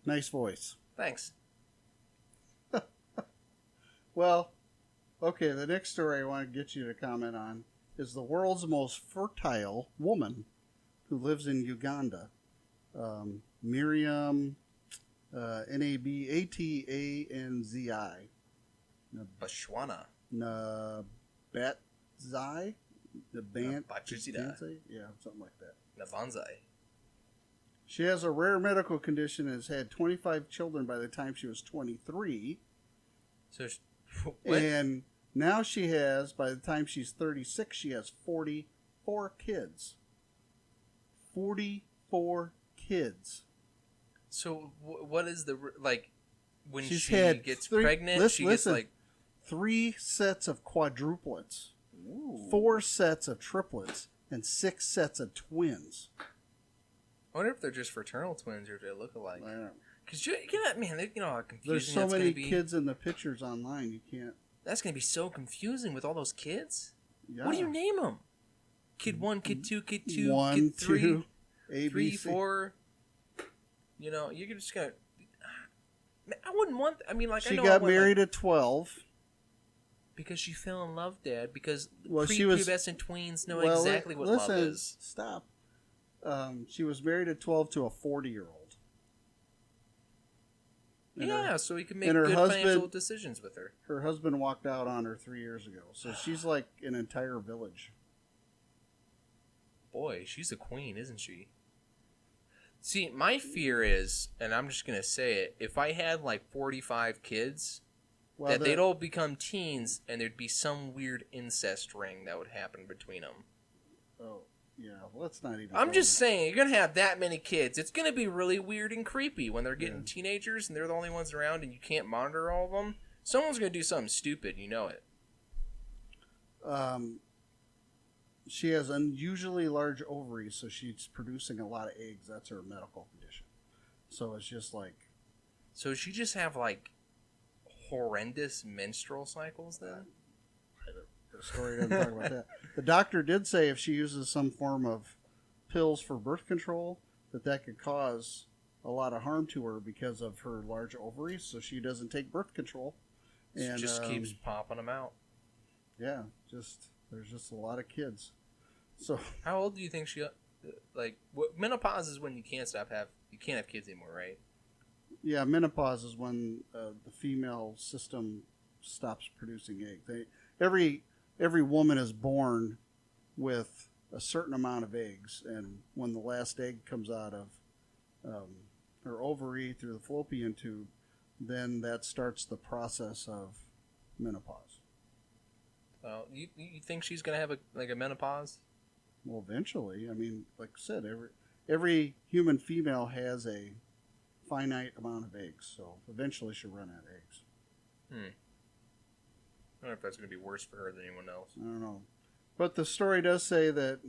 Nice voice. Thanks. Well, okay, the next story I want to get you to comment on is the world's most fertile woman who lives in Uganda. Miriam... Nabatanzi. Bashwana. Nabatzai? Bachuzida. Yeah, something like that. Nabanzai. She has a rare medical condition and has had 25 children by the time she was 23. So, what? And now she has, by the time she's 36, she has 44 kids. 44 kids. So what is the like when She's she had gets three, pregnant? She gets like 3 sets of quadruplets, ooh. 4 sets of triplets, and 6 sets of twins. I wonder if they're just fraternal twins or if they look alike. I don't know. Because you know how confusing There's so that's many gonna be. kids in the pictures online, you can't. That's gonna be so confusing with all those kids. Yeah. What do you name them? Kid 1, Kid 2, Kid 2, 1, Kid 3, 2, A, 3, B, C. 4. You know, you're just gonna. I wouldn't want. I mean, like She I know got I went, married at 12. because she fell in love, Dad. Because She was prepubescent tweens know exactly what love is. Stop. She was married at 12 to a 40-year-old. Yeah, so he can make and her good financial husband- decisions with her. Her husband walked out on her 3 years ago, so she's like an entire village. Boy, she's a queen, isn't she? See, my fear is, and I'm just gonna say it: if I had like 45 kids, Well, that they'd all become teens, and there'd be some weird incest ring that would happen between them. Oh, yeah. Well, let's not even. I'm just saying, you're gonna have that many kids. It's gonna be really weird and creepy when they're getting teenagers and they're the only ones around, and you can't monitor all of them. Someone's gonna do something stupid, you know it. She has unusually large ovaries, so she's producing a lot of eggs. That's her medical condition. So it's just like. So she just have like horrendous menstrual cycles then? The story doesn't talk about that. The doctor did say if she uses some form of pills for birth control, that could cause a lot of harm to her because of her large ovaries. So she doesn't take birth control, and She just keeps popping them out. Yeah, there's just a lot of kids. So How old do you think she menopause is when you can't have kids anymore, right? yeah, menopause is when the female system stops producing eggs. Every woman is born with a certain amount of eggs, and when the last egg comes out of her ovary through the fallopian tube, then that starts the process of menopause. You think she's gonna have a menopause? Well, eventually, I mean, like I said, every human female has a finite amount of eggs, so eventually she'll run out of eggs. I don't know if that's gonna be worse for her than anyone else. I don't know. But the story does say that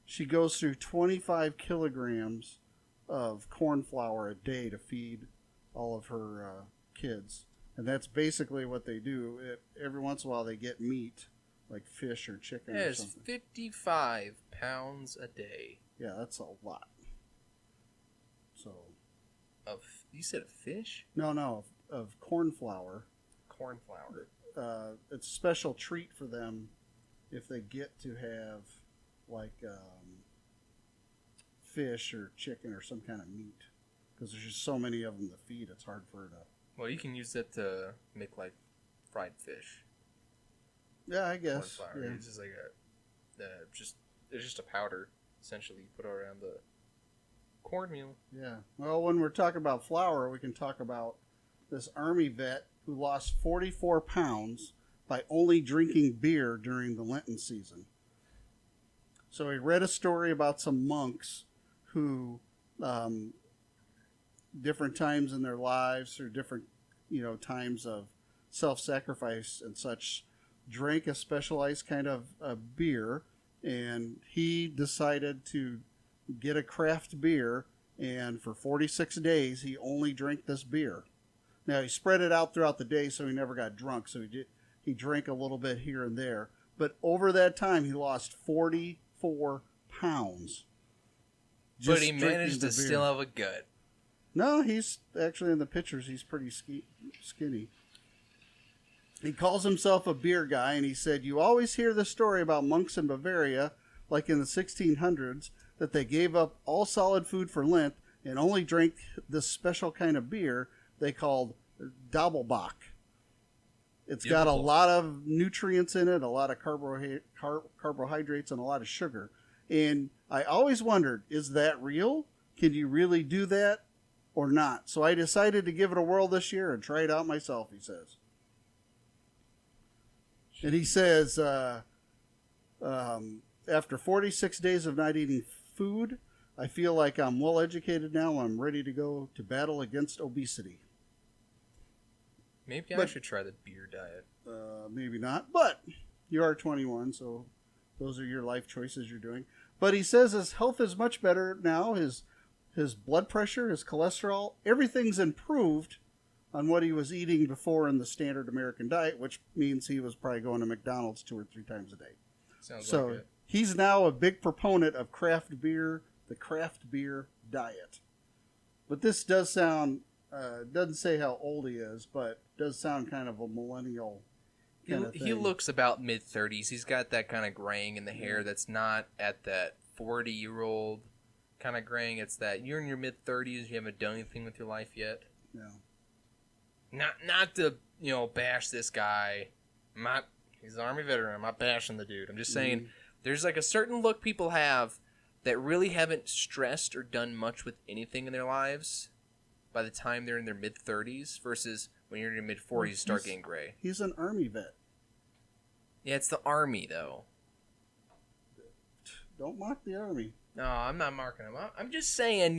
she goes through 25 kilograms of corn flour a day to feed all of her kids. And that's basically what they do. Every once in a while they get meat, like fish or chicken or It's something. 55 pounds a day. Yeah, that's a lot. So. You said fish? No, of corn flour. Corn flour. It's a special treat for them if they get to have like fish or chicken or some kind of meat, because there's just so many of them to feed. It's hard for her to. Well, you can use that to make like fried fish. Yeah, I Corn guess. flour. Yeah. It's just like it's just a powder essentially you put around the cornmeal. Yeah. Well, when we're talking about flour, we can talk about this Army vet who lost 44 pounds by only drinking beer during the Lenten season. So he read a story about some monks who, different times in their lives or different, times of self-sacrifice and such, drank a specialized kind of beer, and he decided to get a craft beer, and for 46 days he only drank this beer. Now he spread it out throughout the day so he never got drunk, so he drank a little bit here and there, but over that time he lost 44 pounds. But he managed to still have a gut. No, he's actually in the pictures, he's pretty skinny. He calls himself a beer guy, and he said, "You always hear the story about monks in Bavaria, like in the 1600s, that they gave up all solid food for Lent and only drank this special kind of beer they called Doppelbock. It's got a lot of nutrients in it, a lot of carbohydrates, and a lot of sugar. And I always wondered, is that real? Can you really do that or not? So I decided to give it a whirl this year and try it out myself," he says. And he says, after 46 days of not eating food, I feel like I'm well educated now. I'm ready to go to battle against obesity. Maybe I should try the beer diet. Maybe not, but you are 21, so those are your life choices you're doing. But he says his health is much better now. His blood pressure, his cholesterol, everything's improved on what he was eating before in the standard American diet, which means he was probably going to McDonald's 2 or 3 times a day. Sounds like it. He's now a big proponent of craft beer, the craft beer diet. But this does sound, doesn't say how old he is, but does sound kind of a millennial kind of thing. He looks about mid-30s. He's got that kind of graying in the hair that's not at that 40-year-old kind of graying. It's that you're in your mid-30s, you haven't done anything with your life yet. Yeah. Not to, bash this guy. He's an Army veteran. I'm not bashing the dude. I'm just saying there's like a certain look people have that really haven't stressed or done much with anything in their lives by the time they're in their mid-30s versus when you're in your mid-40s, you start getting gray. He's an Army vet. Yeah, it's the Army, though. Don't mock the Army. No, I'm not marking him. I'm just saying,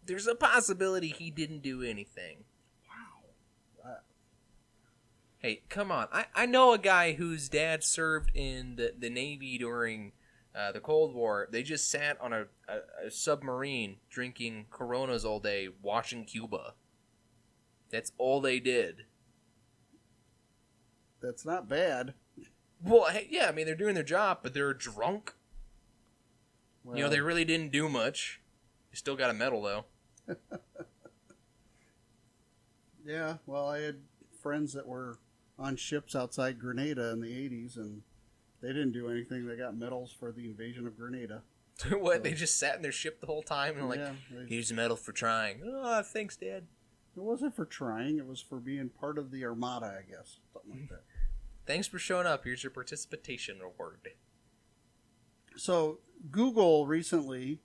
there's a possibility he didn't do anything. Hey, come on. I know a guy whose dad served in the Navy during the Cold War. They just sat on a submarine drinking Coronas all day, watching Cuba. That's all they did. That's not bad. Well, yeah, I mean, they're doing their job, but they're drunk. Well, They really didn't do much. They still got a medal, though. Yeah, well, I had friends that were on ships outside Grenada in the 80s, and they didn't do anything. They got medals for the invasion of Grenada. What? They just sat in their ship the whole time and Here's a medal for trying. Oh, thanks, Dad. It wasn't for trying. It was for being part of the Armada, I guess. Something like that. Thanks for showing up. Here's your participation award. So Google recently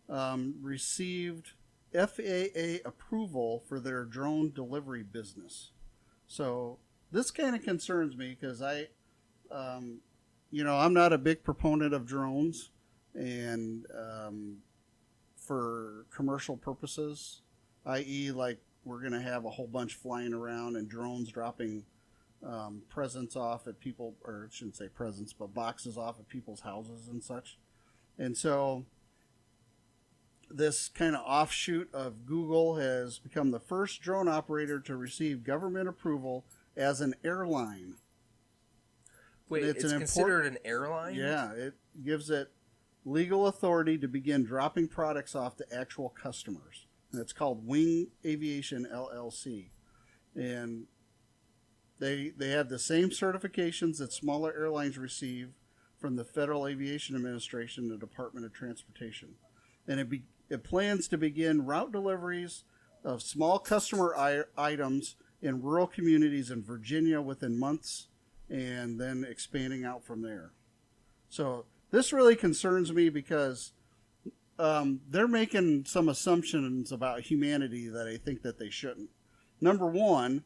received FAA approval for their drone delivery business. So this kind of concerns me because I'm not a big proponent of drones, and for commercial purposes, i.e. like we're going to have a whole bunch flying around and drones dropping presents off at people, or I shouldn't say presents, but boxes off at people's houses and such. And so this kind of offshoot of Google has become the first drone operator to receive government approval as an airline. Wait, it's considered an airline? Yeah, it gives it legal authority to begin dropping products off to actual customers. And it's called Wing Aviation LLC. And they have the same certifications that smaller airlines receive from the Federal Aviation Administration and the Department of Transportation. And it plans to begin route deliveries of small customer items in rural communities in Virginia within months, and then expanding out from there. So this really concerns me because they're making some assumptions about humanity that I think that they shouldn't. Number one,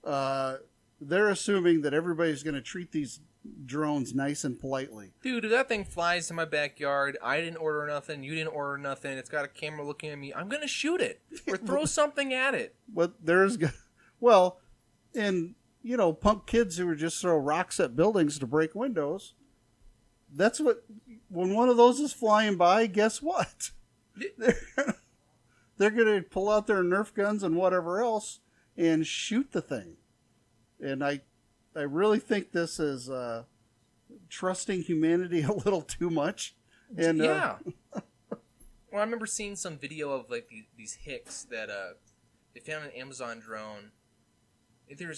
they're assuming that everybody's going to treat these drones nice and politely. Dude, if that thing flies to my backyard, I didn't order nothing, you didn't order nothing, it's got a camera looking at me, I'm going to shoot it or throw something at it. But and, punk kids who would just throw rocks at buildings to break windows, when one of those is flying by, guess what? They're going to pull out their Nerf guns and whatever else and shoot the thing. And I really think this is trusting humanity a little too much. And yeah. Well, I remember seeing some video of like these hicks that they found an Amazon drone. I think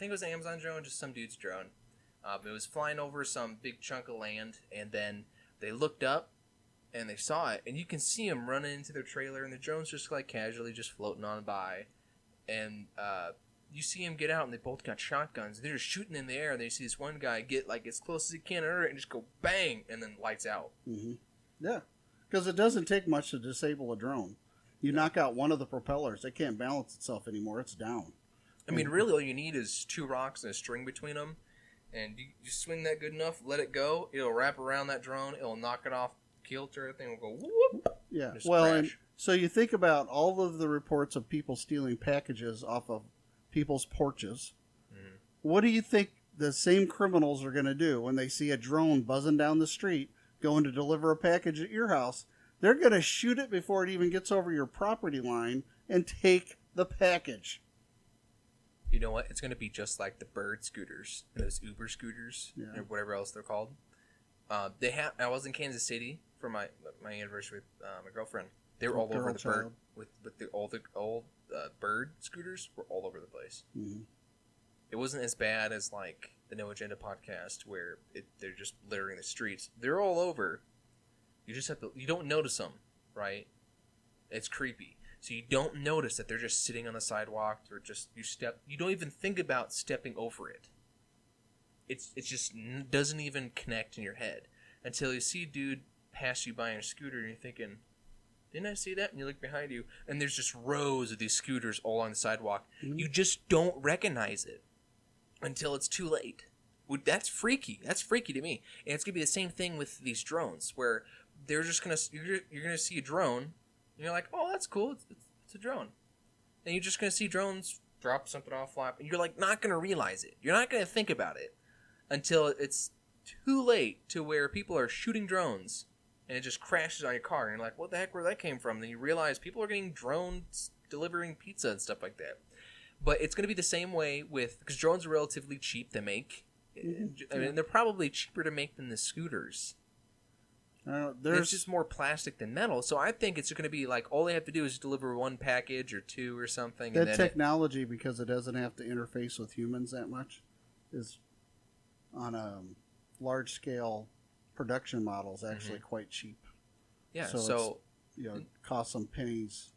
it was an Amazon drone, just some dude's drone. It was flying over some big chunk of land, and then they looked up and they saw it, and you can see them running into their trailer, and the drone's just like casually just floating on by, and you see them get out, and they both got shotguns. They're just shooting in the air, and they see this one guy get like as close as he can under it and just go bang, and then lights out. Mm-hmm. Yeah, because it doesn't take much to disable a drone. You knock out one of the propellers, it can't balance itself anymore. It's down. I mean, really, all you need is two rocks and a string between them, and you swing that good enough, let it go, it'll wrap around that drone, it'll knock it off kilter, the thing will go whoop. Yeah, well, crash. And so you think about all of the reports of people stealing packages off of people's porches. Mm-hmm. What do you think the same criminals are going to do when they see a drone buzzing down the street going to deliver a package at your house? They're going to shoot it before it even gets over your property line and take the package. You know what? It's going to be just like the bird scooters, those Uber scooters, or whatever else they're called. I was in Kansas City for my anniversary with my girlfriend. They were all over the bird all the old bird scooters were all over the place. Mm-hmm. It wasn't as bad as like the No Agenda podcast where they're just littering the streets. They're all over. You just you don't notice them, right? It's creepy. So you don't notice that they're just sitting on the sidewalk, or just you don't even think about stepping over it. It just doesn't even connect in your head until you see a dude pass you by on a scooter and you're thinking, didn't I see that? And you look behind you and there's just rows of these scooters all on the sidewalk. Mm-hmm. You just don't recognize it until it's too late. That's freaky. That's freaky to me. And it's going to be the same thing with these drones where they're just going to, you're going to see a drone. And you're like, oh, that's cool. It's a drone. And you're just going to see drones drop something off flap. And you're like not going to realize it. You're not going to think about it until it's too late to where people are shooting drones. And it just crashes on your car. And you're like, what the heck, where that came from? And then you realize people are getting drones delivering pizza and stuff like that. But it's going to be the same way because drones are relatively cheap to make. Mm-hmm. I mean, they're probably cheaper to make than the scooters. It's just more plastic than metal, so I think it's going to be like all they have to do is deliver one package or two or something. That technology, because it doesn't have to interface with humans that much, is on a large scale production models actually quite cheap. Yeah, so it costs some pennies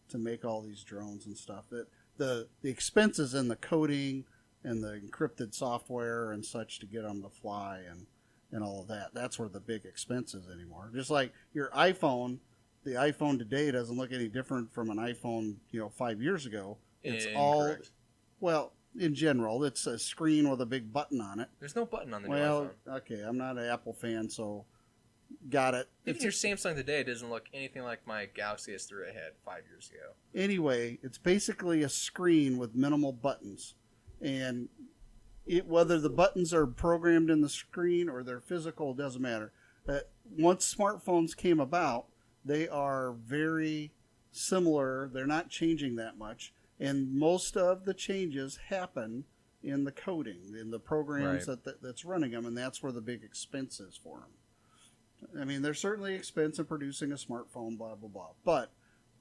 to make all these drones and stuff. That the expenses in the coding and the encrypted software and such to get them to fly and all of that. That's where the big expense is anymore. Just like your iPhone, the iPhone today doesn't look any different from an iPhone, 5 years ago. It's Incorrect. In general, it's a screen with a big button on it. There's no button on the new iPhone. Okay, I'm not an Apple fan, so got it. Even your Samsung today doesn't look anything like my Galaxy S3 I had 5 years ago. Anyway, it's basically a screen with minimal buttons. And whether the buttons are programmed in the screen or they're physical, doesn't matter. Once smartphones came about, they are very similar. They're not changing that much. And most of the changes happen in the coding, in the programs that's running them, and that's where the big expense is for them. I mean, there's certainly expense in producing a smartphone, blah, blah, blah. But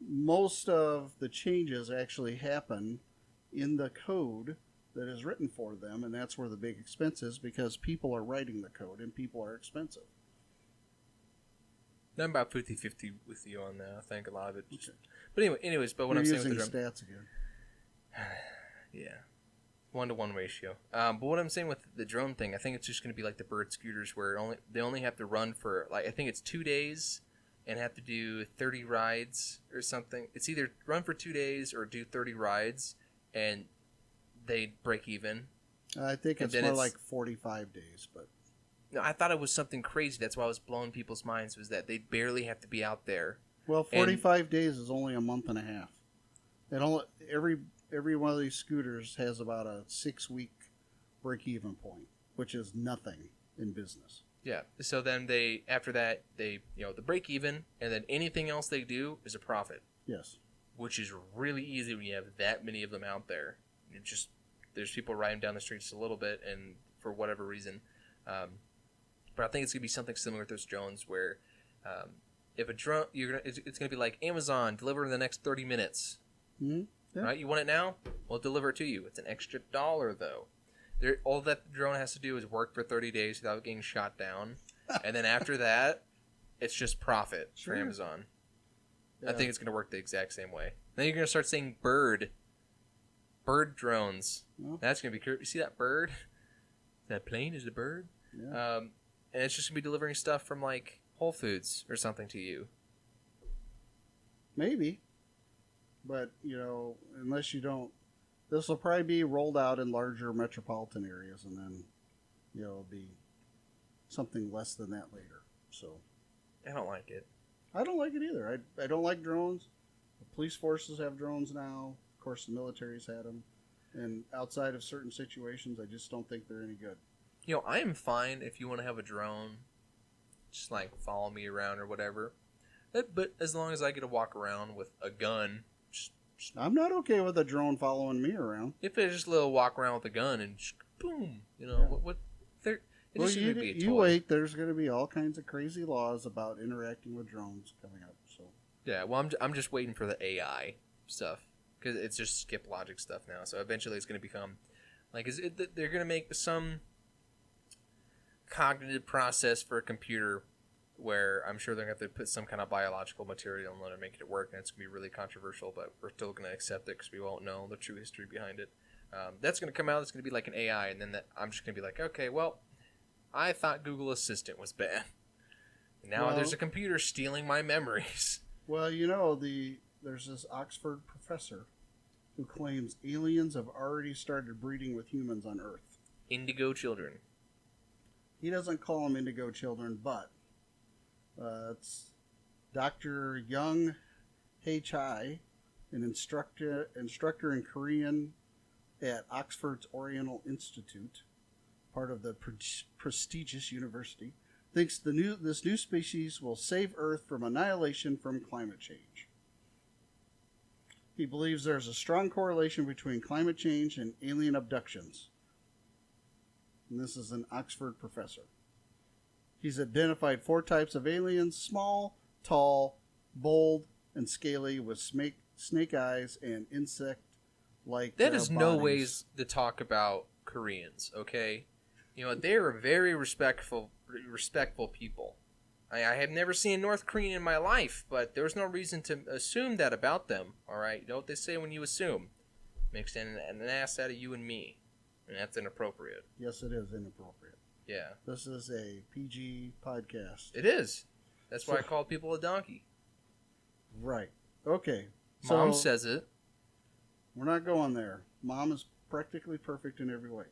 most of the changes actually happen in the code that is written for them, and that's where the big expense is, because people are writing the code and people are expensive. I'm about 50-50 with you on that. I think a lot of it. But anyways, what I'm saying with the drum, stats again. Yeah, 1-to-1 ratio. But what I'm saying with the drone thing, I think it's just going to be like the bird scooters, where they only have to run for I think it's 2 days and have to do 30 rides or something. It's either run for 2 days or do 30 rides. and they break even. I think And it's then more it's- like 45 days, but No, I thought it was something crazy. That's why I was blowing people's minds, was that they barely have to be out there. well, 45 days is only a month and a half. And only every one of these scooters has about a 6-week break-even point, which is nothing in business. Yeah. So then after that, the break even, and then anything else they do is a profit, Yes. which is really easy when you have that many of them out there. There's people riding down the street just a little bit, and for whatever reason. But I think it's gonna be something similar with those drones, where if a drone, it's gonna be like Amazon, deliver in the next 30 minutes. Mm-hmm. Yeah. Right? You want it now? We'll deliver it to you. It's an extra $1 though. All that the drone has to do is work for 30 days without getting shot down, and then after that, it's just profit Sure. for Amazon. Yeah. I think it's gonna work the exact same way. Then you're gonna start seeing bird drones. Well. That's gonna be cool. You see that bird? That plane is a bird. Yeah. And it's just gonna be delivering stuff from like Whole Foods or something to you. Maybe. But, unless you don't, this will probably be rolled out in larger metropolitan areas, and then, it'll be something less than that later. So, I don't like it. I don't like it either. I don't like drones. The police forces have drones now. Of course, the military's had them. And outside of certain situations, I just don't think they're any good. I am fine if you want to have a drone, just like follow me around or whatever. But as long as I get to walk around with a gun, I'm not okay with a drone following me around. if it's just a little walk around with a gun and just boom, Yeah. what it Well, just shouldn't be a you toy. wait. There's going to be all kinds of crazy laws about interacting with drones coming up. So Yeah, well, I'm just waiting for the AI stuff, because it's just skip logic stuff now. So eventually it's going to become like, they're going to make some cognitive process for a computer where I'm sure they're going to have to put some kind of biological material in order to make it work, and it's going to be really controversial, but we're still going to accept it because we won't know the true history behind it. That's going to come out. It's going to be like an AI, and then I'm just going to be like, okay, well, I thought Google Assistant was bad. Now Well- there's a computer stealing my memories. well, there's this Oxford professor who claims aliens have already started breeding with humans on Earth. Indigo children. He doesn't call them indigo children, but it's Dr. Young Hae Chai, an instructor in Korean at Oxford's Oriental Institute, part of the prestigious university, thinks this new species will save Earth from annihilation from climate change. He believes there's a strong correlation between climate change and alien abductions. And this is an Oxford professor. He's identified 4 types of aliens: small, tall, bold, and scaly, with snake eyes and insect-like That is no bodies. ways to talk about Koreans, okay? They are very respectful people. I have never seen a North Korean in my life, but there's no reason to assume that about them, all right? You know what they say when you assume? Makes an ass out of you and me, and that's inappropriate. Yes, it is inappropriate. Yeah, This is a PG podcast. it is. That's why I So- call people a donkey. Right. Okay. Mom So says it. we're not going there. Mom is practically perfect in every way.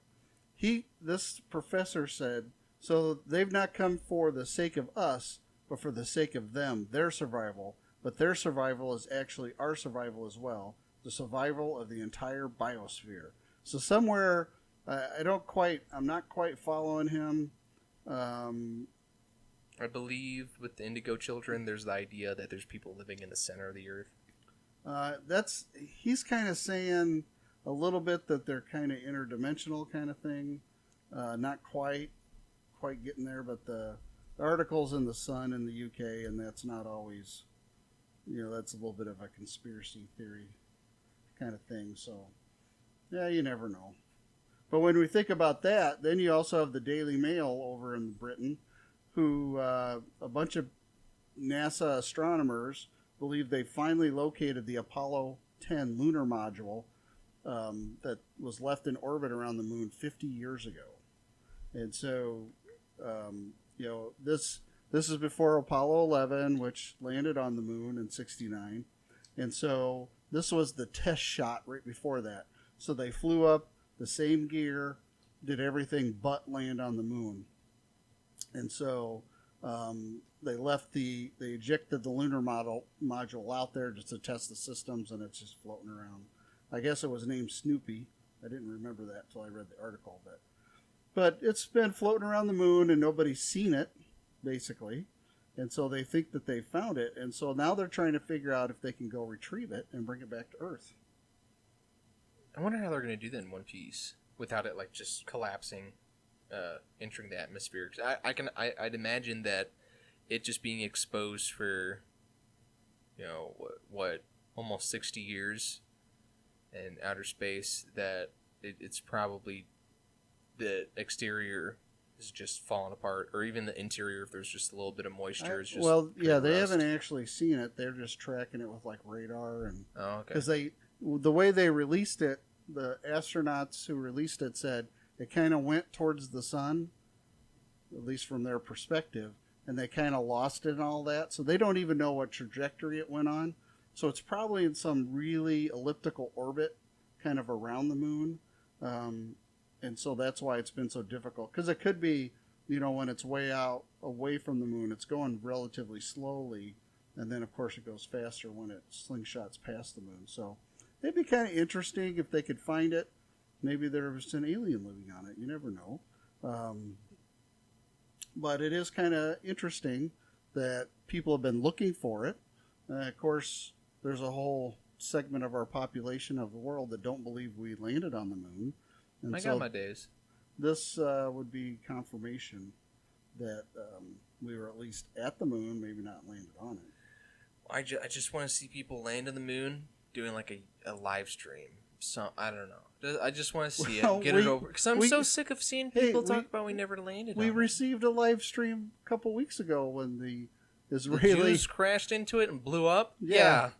This professor said, so they've not come for the sake of us, but for the sake of them, their survival. But their survival is actually our survival as well, the survival of the entire biosphere. So somewhere, I'm not quite following him. I believe with the indigo children, there's the idea that there's people living in the center of the earth. He's kind of saying a little bit that they're kind of interdimensional kind of thing. Not quite getting there, but the article's in the Sun in the UK, and that's not always, that's a little bit of a conspiracy theory kind of thing. So, yeah, you never know. But when we think about that, then you also have the Daily Mail over in Britain, who a bunch of NASA astronomers believe they finally located the Apollo 10 lunar module that was left in orbit around the moon 50 years ago. And so, this is before Apollo 11, which landed on the moon in '69. And so this was the test shot right before that. So they flew up the same gear, did everything but land on the moon. And so they ejected the lunar module out there just to test the systems, and it's just floating around. I guess it was named Snoopy. I didn't remember that until I read the article. But it's been floating around the moon, and nobody's seen it, basically. And so they think that they found it. And so now they're trying to figure out if they can go retrieve it and bring it back to Earth. I wonder how they're going to do that in one piece without it like just collapsing, entering the atmosphere. 'Cause I'd imagine that it just being exposed for, what almost 60 years in outer space, that it's probably the exterior is just falling apart, or even the interior, if there's just a little bit of moisture. It's just they haven't actually seen it. They're just tracking it with like radar, and because the way they released it, the astronauts who released it said it kind of went towards the sun, at least from their perspective, and they kind of lost it and all that. So they don't even know what trajectory it went on. So it's probably in some really elliptical orbit, kind of around the moon. And so that's why it's been so difficult. Because it could be, when it's way out away from the moon, it's going relatively slowly. And then, of course, it goes faster when it slingshots past the moon. So it'd be kind of interesting if they could find it. Maybe there was an alien living on it. You never know. But it is kind of interesting that people have been looking for it. Of course, there's a whole segment of our population of the world that don't believe we landed on the moon. And I got my days. This would be confirmation that we were at least at the moon, maybe not landed on it. I just want to see people land on the moon doing like a live stream. So I don't know. I just want to see it, get it over. Because I'm so sick of seeing people talk about we never landed. We received a live stream a couple weeks ago when the Israeli Jews crashed into it and blew up. Yeah.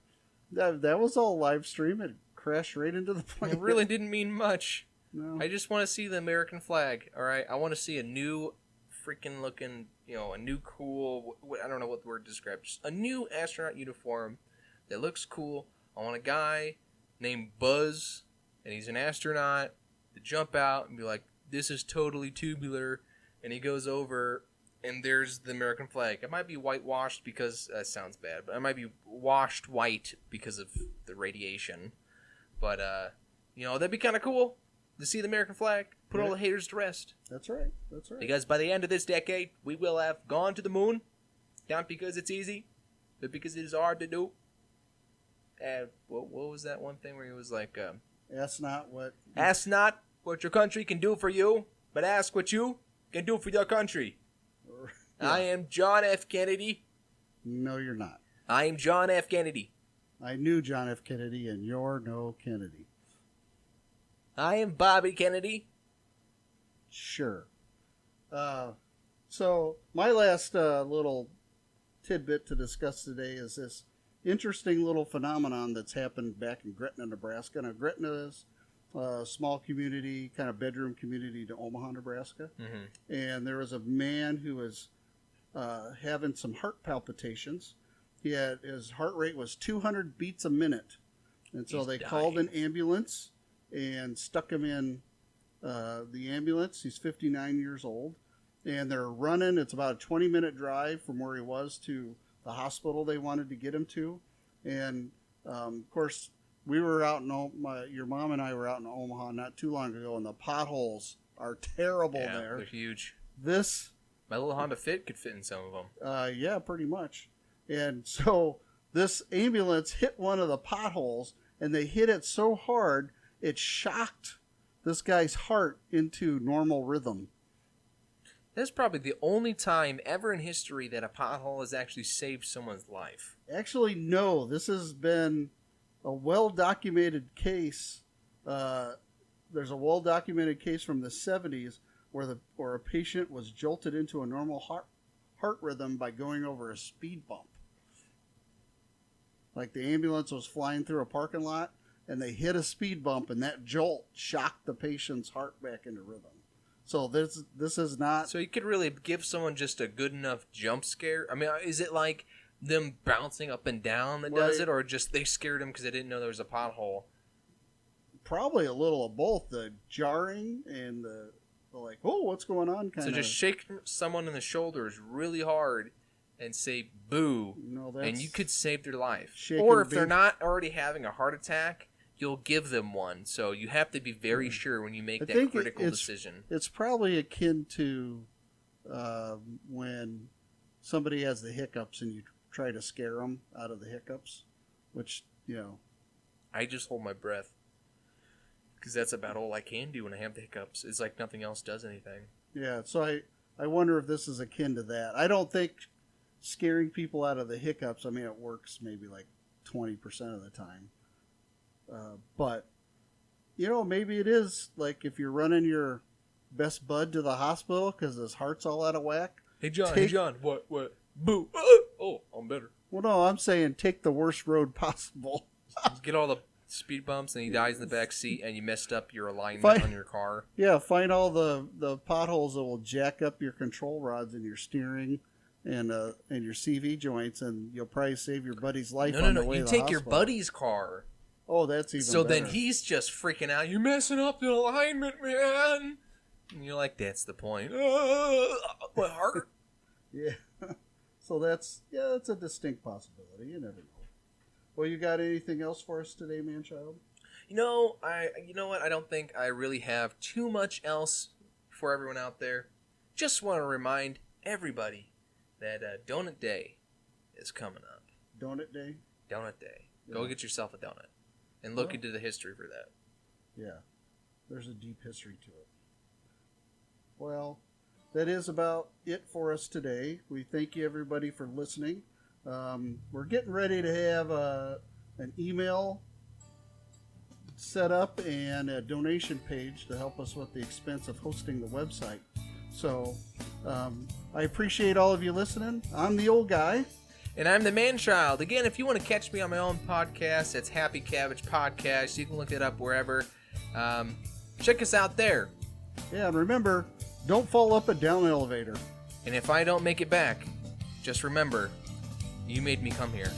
That was all live stream. It crashed right into the plane. It really didn't mean much. No. I just want to see the American flag, all right? I want to see a new freaking looking, a new cool, I don't know what the word describes, a new astronaut uniform that looks cool. I want a guy named Buzz, and he's an astronaut, to jump out and be like, this is totally tubular, and he goes over, and there's the American flag. It might be whitewashed because, that sounds bad, but it might be washed white because of the radiation. But, that'd be kind of cool. To see the American flag, put all the haters to rest. That's right. Because by the end of this decade, we will have gone to the moon, not because it's easy, but because it is hard to do. And what was that one thing where he was like, ask not what your country can do for you, but ask what you can do for your country. Yeah. I am John F. Kennedy. No, you're not. I am John F. Kennedy. I knew John F. Kennedy, and you're no Kennedy. I am Bobby Kennedy. Sure. So my last little tidbit to discuss today is this interesting little phenomenon that's happened back in Gretna, Nebraska. Now, Gretna is a small community, kind of bedroom community to Omaha, Nebraska. Mm-hmm. And there was a man who was having some heart palpitations. His heart rate was 200 beats a minute. And so they called an ambulance and stuck him in the ambulance. He's 59 years old. And they're running. It's about a 20-minute drive from where he was to the hospital they wanted to get him to. And, of course, we were out in your mom and I were out in Omaha not too long ago, and the potholes are terrible there. They're huge. My little Honda Fit could fit in some of them. Yeah, pretty much. And so this ambulance hit one of the potholes, and they hit it so hard it shocked this guy's heart into normal rhythm. That's probably the only time ever in history that a pothole has actually saved someone's life. Actually, no. This has been a well-documented case. There's a well-documented case from the 70s where a patient was jolted into a normal heart rhythm by going over a speed bump. Like the ambulance was flying through a parking lot, and they hit a speed bump, and that jolt shocked the patient's heart back into rhythm. So this is not... So you could really give someone just a good enough jump scare? I mean, is it like them bouncing up and down that does it, or just they scared them because they didn't know there was a pothole? probably a little of both, the jarring and the like, oh, what's going on kind So of. just shake someone in the shoulders really hard and say boo, and you could save their life. Or if they're not already having a heart attack, you'll give them one. So you have to be very sure when you make that critical decision. It's probably akin to when somebody has the hiccups and you try to scare them out of the hiccups, which, I just hold my breath because that's about all I can do when I have the hiccups. It's like nothing else does anything. Yeah, so I wonder if this is akin to that. I don't think scaring people out of the hiccups, I mean, it works maybe like 20% of the time. But, maybe it is like if you're running your best bud to the hospital because his heart's all out of whack. Hey, John, what? Boo. Oh, I'm better. Well, no, I'm saying take the worst road possible. Get all the speed bumps and he dies in the back seat and you messed up your alignment on your car. Yeah, find all the potholes that will jack up your control rods and your steering and your CV joints, and you'll probably save your buddy's life on the way to the hospital. You take your buddy's car. Oh, that's even so better. Then he's just freaking out. You're messing up the alignment, man. And you're like, that's the point. My heart. Yeah. So that's a distinct possibility. You never know. Well, you got anything else for us today, Manchild? You know what? I don't think I really have too much else for everyone out there. Just want to remind everybody that Donut Day is coming up. Donut Day? Donut Day. Yeah. Go get yourself a donut. And look into the history for that. Yeah. There's a deep history to it. Well, that is about it for us today. We thank you, everybody, for listening. We're getting ready to have an email set up and a donation page to help us with the expense of hosting the website. So I appreciate all of you listening. I'm the old guy. And I'm the Manchild. Again, if you want to catch me on my own podcast, it's Happy Cabbage Podcast. You can look it up wherever. Check us out there. Yeah, and remember, don't fall up a down elevator. And if I don't make it back, just remember, you made me come here.